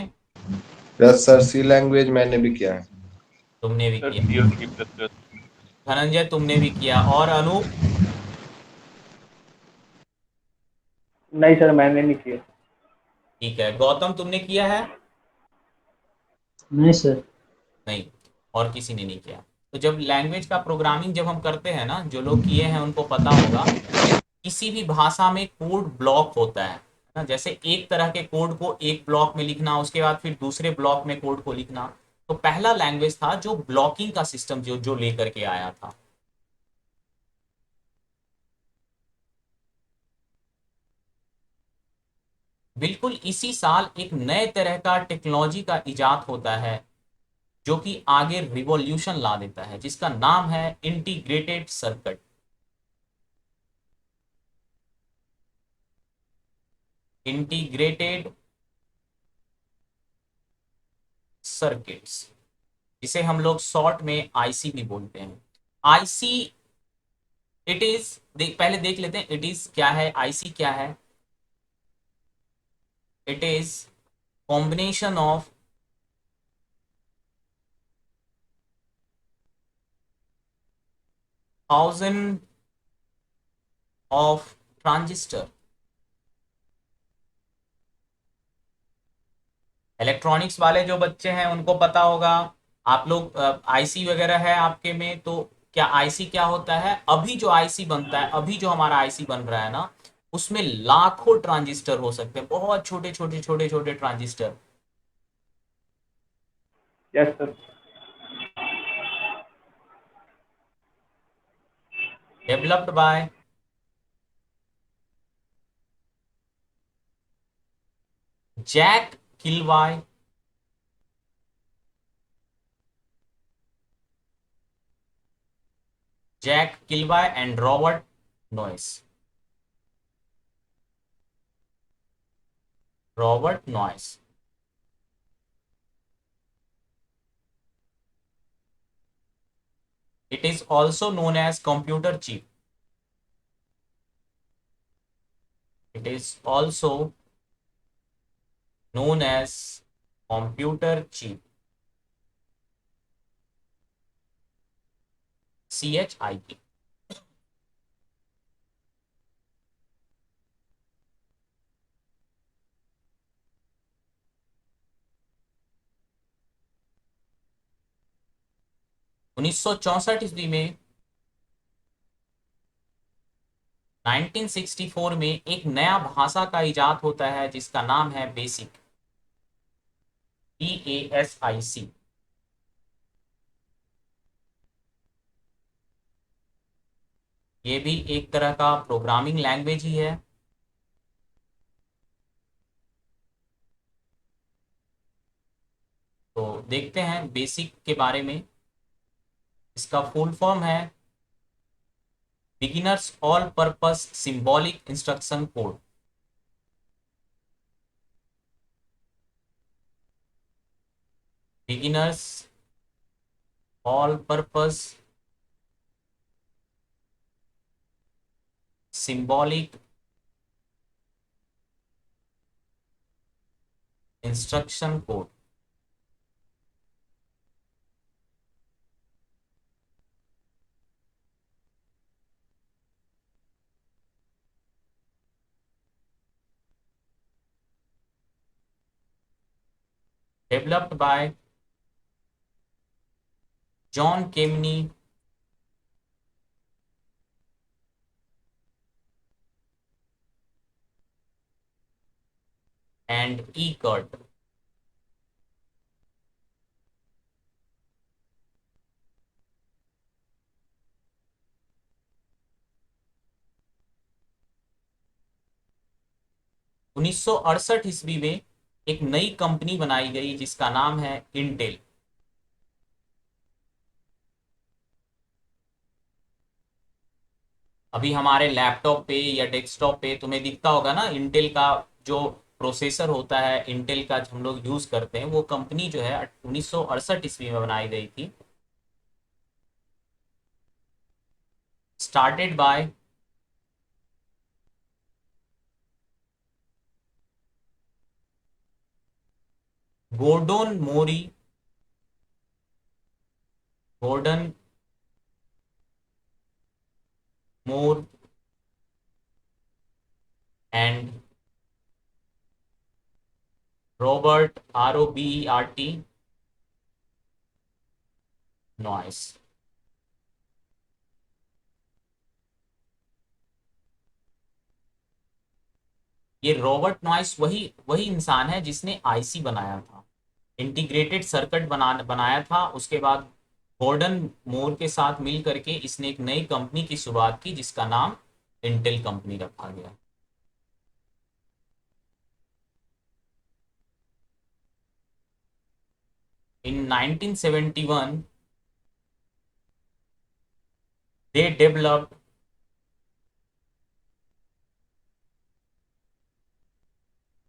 यस सर, सी लैंग्वेज मैंने भी किया है। तुमने भी सर किया। सी और सी प्लस प्लस। धनंजय तुमने भी किया। और अनूप? नहीं सर, मैंने नहीं किया। ठीक है। गौतम तुमने किया है? नहीं सर। नहीं। और किसी ने नहीं किया। तो जब लैंग्वेज का प्रोग्रामिंग जब हम करते हैं ना, जो लोग किए हैं उनको पता होगा, किसी भी भाषा में कोड ब्लॉक होता है ना। जैसे एक तरह के कोड को एक ब्लॉक में लिखना, उसके बाद फिर दूसरे ब्लॉक में कोड को लिखना। तो पहला लैंग्वेज था जो ब्लॉकिंग का सिस्टम जो जो लेकर के आया था। बिल्कुल इसी साल एक नए तरह का टेक्नोलॉजी का इजाद होता है जो कि आगे रिवॉल्यूशन ला देता है, जिसका नाम है इंटीग्रेटेड सर्किट। इंटीग्रेटेड सर्किट्स, जिसे हम लोग शॉर्ट में आईसी भी बोलते हैं। आईसी इट इज, पहले देख लेते हैं इट इज क्या है, आईसी क्या है। It is combination of thousand of transistor. Electronics वाले जो बच्चे हैं उनको पता होगा, आप लोग आईसी वगैरह है आपके में, तो क्या आईसी क्या होता है, अभी जो आईसी बनता है, अभी जो हमारा आईसी बन रहा है ना, उसमें लाखों ट्रांजिस्टर हो सकते हैं, बहुत छोटे छोटे छोटे छोटे transistor, yes sir. Developed by Jack Kilby and Robert Noyce. Robert Noyce it is also known as computer chip. It is also known as computer chip, CHIP। 1964 ईस्वी में, 1964 में एक नया भाषा का इजाद होता है जिसका नाम है बेसिक, BASIC। ये भी एक तरह का प्रोग्रामिंग लैंग्वेज ही है। तो देखते हैं बेसिक के बारे में। इसका फुल फॉर्म है beginners all purpose symbolic instruction code. Beginners all purpose symbolic instruction code. Developed by John Kemeny and E Kurtz. उन्नीस सौ अड़सठ ईस्वी में एक नई कंपनी बनाई गई जिसका नाम है इंटेल। अभी हमारे लैपटॉप पे या डेस्कटॉप पे तुम्हें दिखता होगा ना, इंटेल का जो प्रोसेसर होता है, इंटेल का हम लोग यूज करते हैं, वो कंपनी जो है 1968 ईस्वी में बनाई गई थी। Started by Gordon Mori, Gordon more and Robert, ROBERT noise. ये रॉबर्ट नॉइस वही वही इंसान है जिसने आईसी बनाया था, इंटीग्रेटेड सर्किट बनाया था। उसके बाद गॉर्डन मोर के साथ मिल करके इसने एक नई कंपनी की शुरुआत की जिसका नाम इंटेल कंपनी रखा गया। In 1971 they developed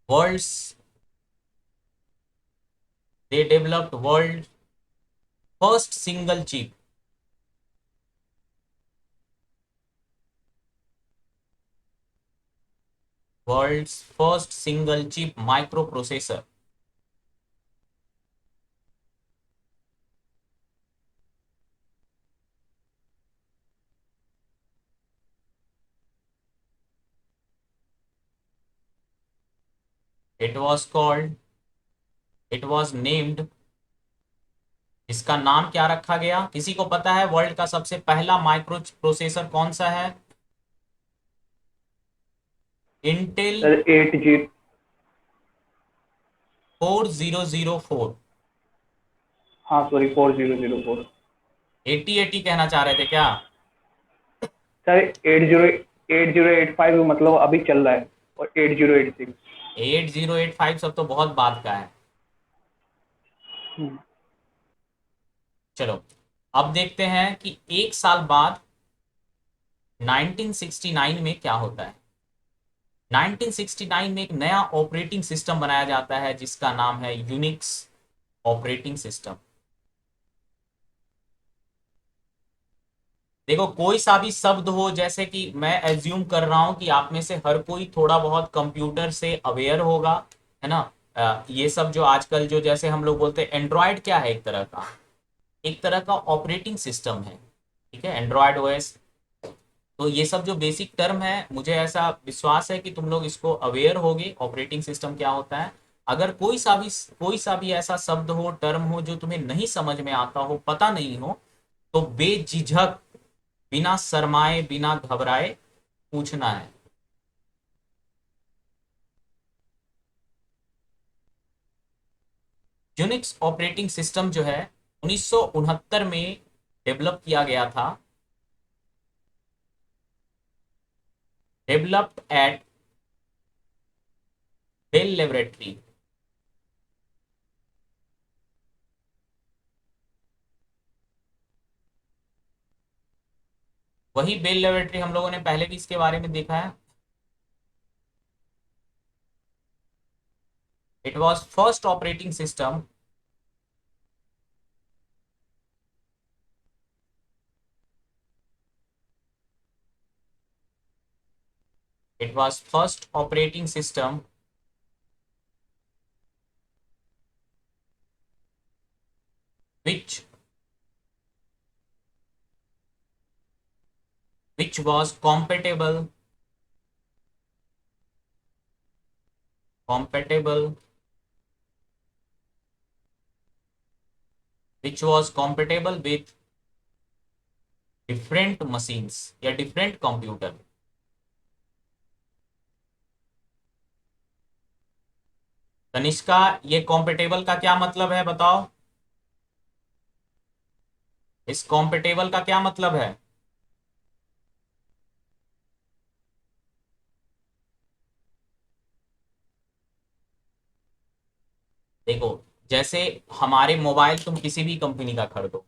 world's they developed world first single chip, world's first single chip microprocessor. It was called, it was named, इसका नाम क्या रखा गया? किसी को पता है वर्ल्ड का सबसे पहला माइक्रो प्रोसेसर कौन सा है? इंटेल सर 8 जी। 4004। हाँ सॉरी 4004। 8080 कहना चाह रहे थे क्या? सर 8085 मतलब अभी चल रहा है, और 8086। 8085 सब तो बहुत बाद का है। चलो अब देखते हैं कि एक साल बाद 1969 में क्या होता है। 1969 में एक नया ऑपरेटिंग सिस्टम बनाया जाता है जिसका नाम है यूनिक्स ऑपरेटिंग सिस्टम। देखो कोई सा भी शब्द हो, जैसे कि मैं एज्यूम कर रहा हूं कि आप में से हर कोई थोड़ा बहुत कंप्यूटर से अवेयर होगा, है ना। ये सब जो आजकल जो जैसे हम लोग बोलते हैं एंड्रॉयड, क्या है? एक तरह का ऑपरेटिंग सिस्टम है, ठीक है, एंड्रॉयड ओएस। तो ये सब जो बेसिक टर्म है, मुझे ऐसा विश्वास है कि तुम लोग इसको अवेयर होगे ऑपरेटिंग सिस्टम क्या होता है। अगर कोई सा भी ऐसा शब्द हो, टर्म हो जो तुम्हें नहीं समझ में आता हो, पता नहीं हो, तो बेझिझक, बिना शर्माए, बिना घबराए पूछना है। यूनिक्स ऑपरेटिंग सिस्टम जो है 1969 में डेवलप किया गया था, डेवलप्ड एट बेल लेबोरेटरी। वही बेल लेबोरेटरी हम लोगों ने पहले भी इसके बारे में देखा है। It was first operating system it was first operating system which which was compatible which was compatible with different machines या different computer। तनिष्का, ये compatible का क्या मतलब है बताओ? इस compatible का क्या मतलब है? देखो, जैसे हमारे मोबाइल तुम किसी भी कंपनी का खरीदो,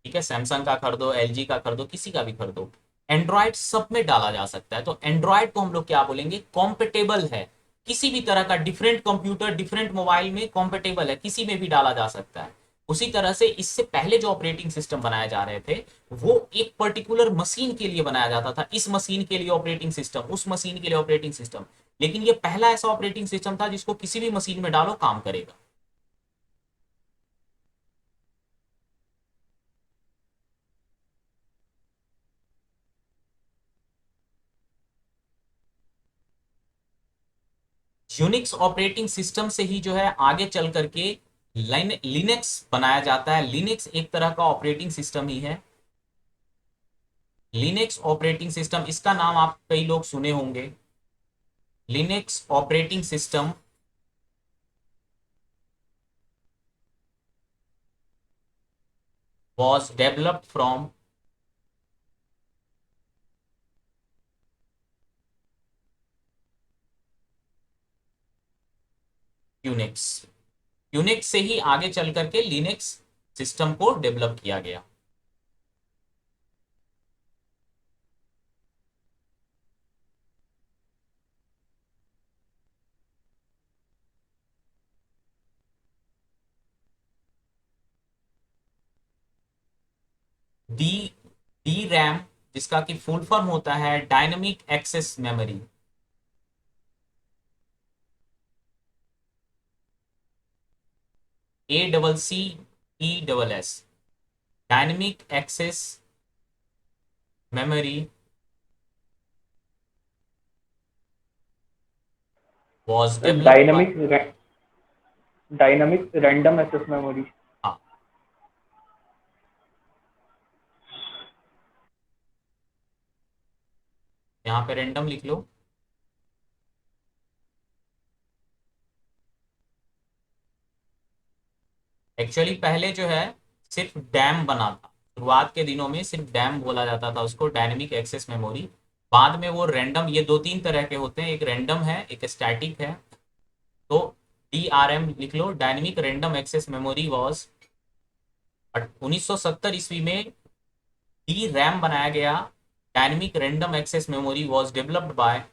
ठीक है, सैमसंग का खरीदो, एलजी का खरीदो, किसी का भी खरीदो, एंड्रॉयड सब में डाला जा सकता है। तो एंड्रॉयड को हम लोग क्या बोलेंगे? कॉम्पेटेबल है, किसी भी तरह का डिफरेंट कंप्यूटर, डिफरेंट मोबाइल में कॉम्पेटेबल है, किसी में भी डाला जा सकता है। उसी तरह से इससे पहले जो ऑपरेटिंग सिस्टम बनाए जा रहे थे, वो एक पर्टिकुलर मशीन के लिए बनाया जाता था। इस मशीन के लिए ऑपरेटिंग सिस्टम, उस मशीन के लिए ऑपरेटिंग सिस्टम। लेकिन ये पहला ऐसा ऑपरेटिंग सिस्टम था जिसको किसी भी मशीन में डालो काम करेगा। यूनिक्स ऑपरेटिंग सिस्टम से ही जो है आगे चल करके लिनक्स बनाया जाता है। लिनक्स एक तरह का ऑपरेटिंग सिस्टम ही है। लिनक्स ऑपरेटिंग सिस्टम, इसका नाम आप कई लोग सुने होंगे। Linux operating system was developed from Unix. Unix से ही आगे चल करके लिनक्स सिस्टम को डेवलप किया गया। डी डी रैम, जिसका कि फुल फॉर्म होता है dynamic access memory. ACCESS, dynamic access memory was developed by, dynamic random access memory. हाँ, यहाँ पे रैंडम लिख लो। एक्चुअली पहले जो है सिर्फ डैम बना था, शुरुआत के दिनों में सिर्फ डैम बोला जाता था उसको, डायनेमिक एक्सेस मेमोरी। बाद में वो रैंडम, ये दो तीन तरह के होते हैं, एक रैंडम है एक स्टैटिक है। तो DRM लिख लो, dynamic random access memory was 1970 ईस्वी में डी रैम बनाया गया। Dynamic random access memory was developed by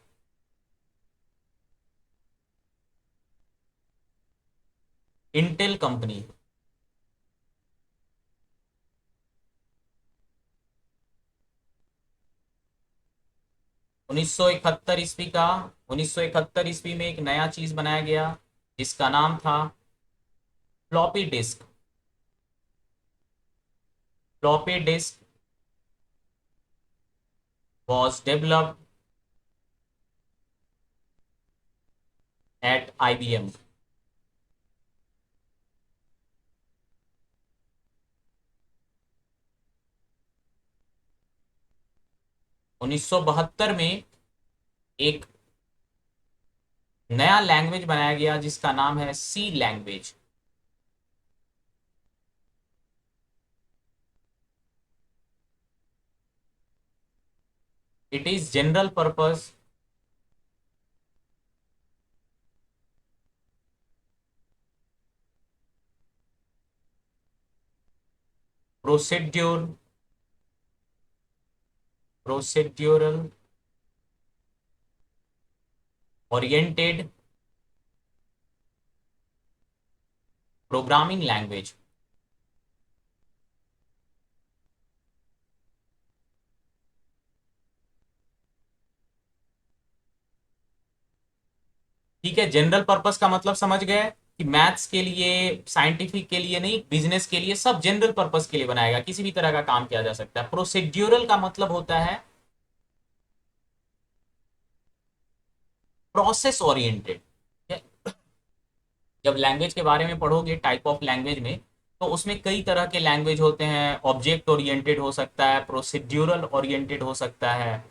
Intel company. उन्नीस सौ इकहत्तर ईस्वी का 1971 ईस्वी में एक नया चीज बनाया गया जिसका नाम था floppy disk. Floppy disk was developed at IBM। उन्नीस सौ बहत्तर में एक नया लैंग्वेज बनाया गया जिसका नाम है C language. It is general purpose procedural oriented programming language. ठीक है, जनरल पर्पस का मतलब समझ गए कि मैथ्स के लिए, साइंटिफिक के लिए नहीं, बिजनेस के लिए, सब जनरल पर्पस के लिए बनाएगा, किसी भी तरह का काम किया जा सकता है। प्रोसीड्यूरल का मतलब होता है प्रोसेस ओरिएंटेड। जब लैंग्वेज के बारे में पढ़ोगे टाइप ऑफ लैंग्वेज में, तो उसमें कई तरह के लैंग्वेज होते हैं। ऑब्जेक्ट ओरिएंटेड हो सकता है, प्रोसीड्यूरल ओरिएंटेड हो सकता है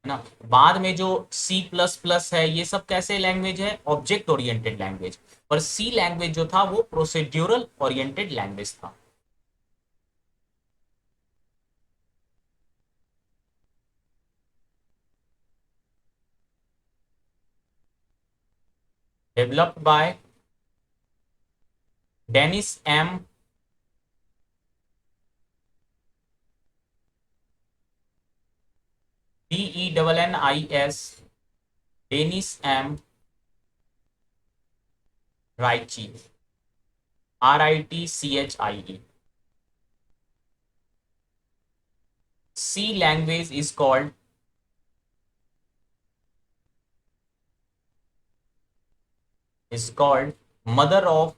ना। बाद में जो सी प्लस प्लस है, ये सब कैसे लैंग्वेज है, ऑब्जेक्ट ओरिएंटेड लैंग्वेज। पर सी लैंग्वेज जो था वो प्रोसीड्यूरल ओरिएंटेड लैंग्वेज था। Developed by Dennis M DENNIS, Dennis M Ritchie, RITCHIE। C language is called mother of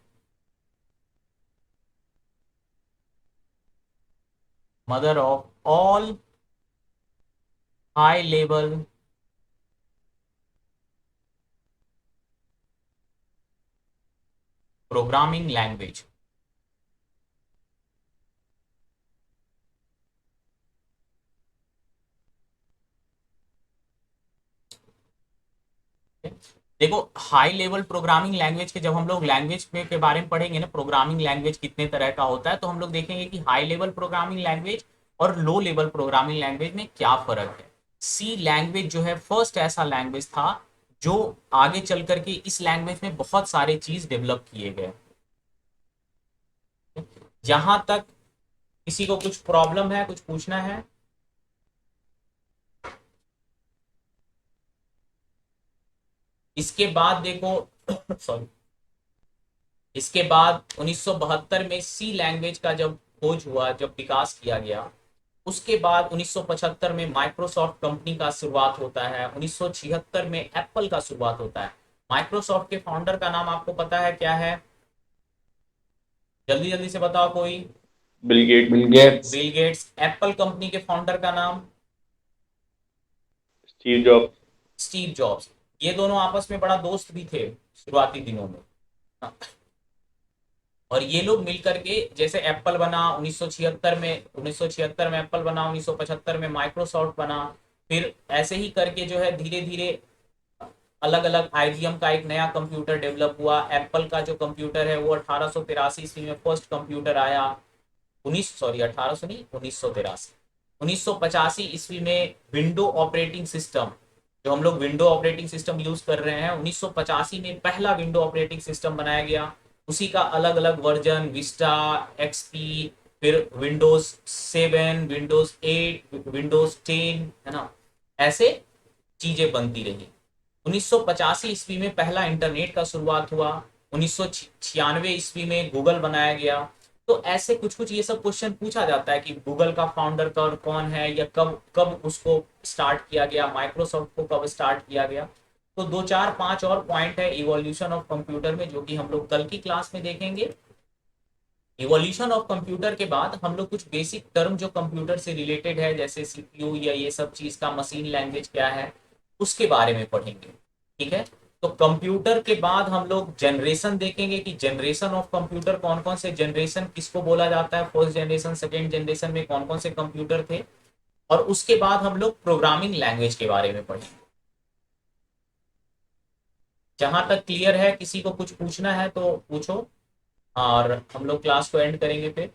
all high level programming language। देखो, हाई लेवल प्रोग्रामिंग लैंग्वेज के, जब हम लोग लैंग्वेज के बारे में पढ़ेंगे ना, प्रोग्रामिंग लैंग्वेज कितने तरह का होता है, तो हम लोग देखेंगे कि हाई लेवल प्रोग्रामिंग लैंग्वेज और लो लेवल प्रोग्रामिंग लैंग्वेज में क्या फर्क है। सी लैंग्वेज जो है फर्स्ट ऐसा लैंग्वेज था जो आगे चल करके इस लैंग्वेज में बहुत सारे चीज डेवलप किए गए। जहां तक किसी को कुछ प्रॉब्लम है, कुछ पूछना है? इसके बाद देखो सॉरी, इसके बाद 1972 में सी लैंग्वेज का जब खोज हुआ, जब विकास किया गया, उसके बाद 1975 में माइक्रोसॉफ्ट कंपनी का शुरुआत होता है। 1976 में एप्पल का शुरुआत होता है। माइक्रोसॉफ्ट के फाउंडर का नाम आपको पता है क्या है? जल्दी जल्दी से बताओ कोई। Bill Gate. Bill Gates. Bill Gates. Apple company के फाउंडर का नाम? Steve Job. Steve Jobs. ये दोनों आपस में बड़ा दोस्त भी थे शुरुआती दिनों में। हाँ। और ये लोग मिलकर के जैसे एप्पल बना 1976 में, 1976 में एप्पल बना, 1975 में माइक्रोसॉफ्ट बना। फिर ऐसे ही करके जो है धीरे धीरे अलग अलग आईबीएम का एक नया कंप्यूटर डेवलप हुआ। एप्पल का जो कंप्यूटर है वो 1883 ईस्वी में फर्स्ट कंप्यूटर आया। 1800 नहीं, 1983। 1985 ईस्वी में विंडो ऑपरेटिंग सिस्टम, जो हम लोग विंडो ऑपरेटिंग सिस्टम यूज कर रहे हैं, 1985 में पहला विंडो ऑपरेटिंग सिस्टम बनाया गया। उसी का अलग अलग वर्जन, विस्टा, एक्सपी, फिर विंडोज 7, विंडोज 8, विंडोज 10, है ना, ऐसे चीजें बनती रही। 1985 ईस्वी में पहला इंटरनेट का शुरुआत हुआ। 1996 ईस्वी में गूगल बनाया गया। तो ऐसे कुछ कुछ ये सब क्वेश्चन पूछा जाता है कि गूगल का फाउंडर कौन है, या कब कब उसको स्टार्ट किया गया, माइक्रोसॉफ्ट को कब स्टार्ट किया गया। तो 2 4 5 और पॉइंट है इवोल्यूशन ऑफ कंप्यूटर में, जो कि हम लोग कल की क्लास में देखेंगे। इवोल्यूशन ऑफ कंप्यूटर के बाद हम लोग कुछ बेसिक टर्म जो कंप्यूटर से रिलेटेड है, जैसे सीपीयू या ये सब चीज का मशीन लैंग्वेज क्या है, उसके बारे में पढ़ेंगे। ठीक है। तो कंप्यूटर के बाद हम लोग जनरेशन देखेंगे कि जनरेशन ऑफ कंप्यूटर कौन कौन से जनरेशन किसको बोला जाता है, फर्स्ट जनरेशन, सेकेंड जनरेशन में कौन कौन से कंप्यूटर थे। और उसके बाद हम लोग प्रोग्रामिंग लैंग्वेज के बारे में पढ़ेंगे। जहां तक क्लियर है, किसी को कुछ पूछना है तो पूछो, और हम लोग क्लास को एंड करेंगे फिर।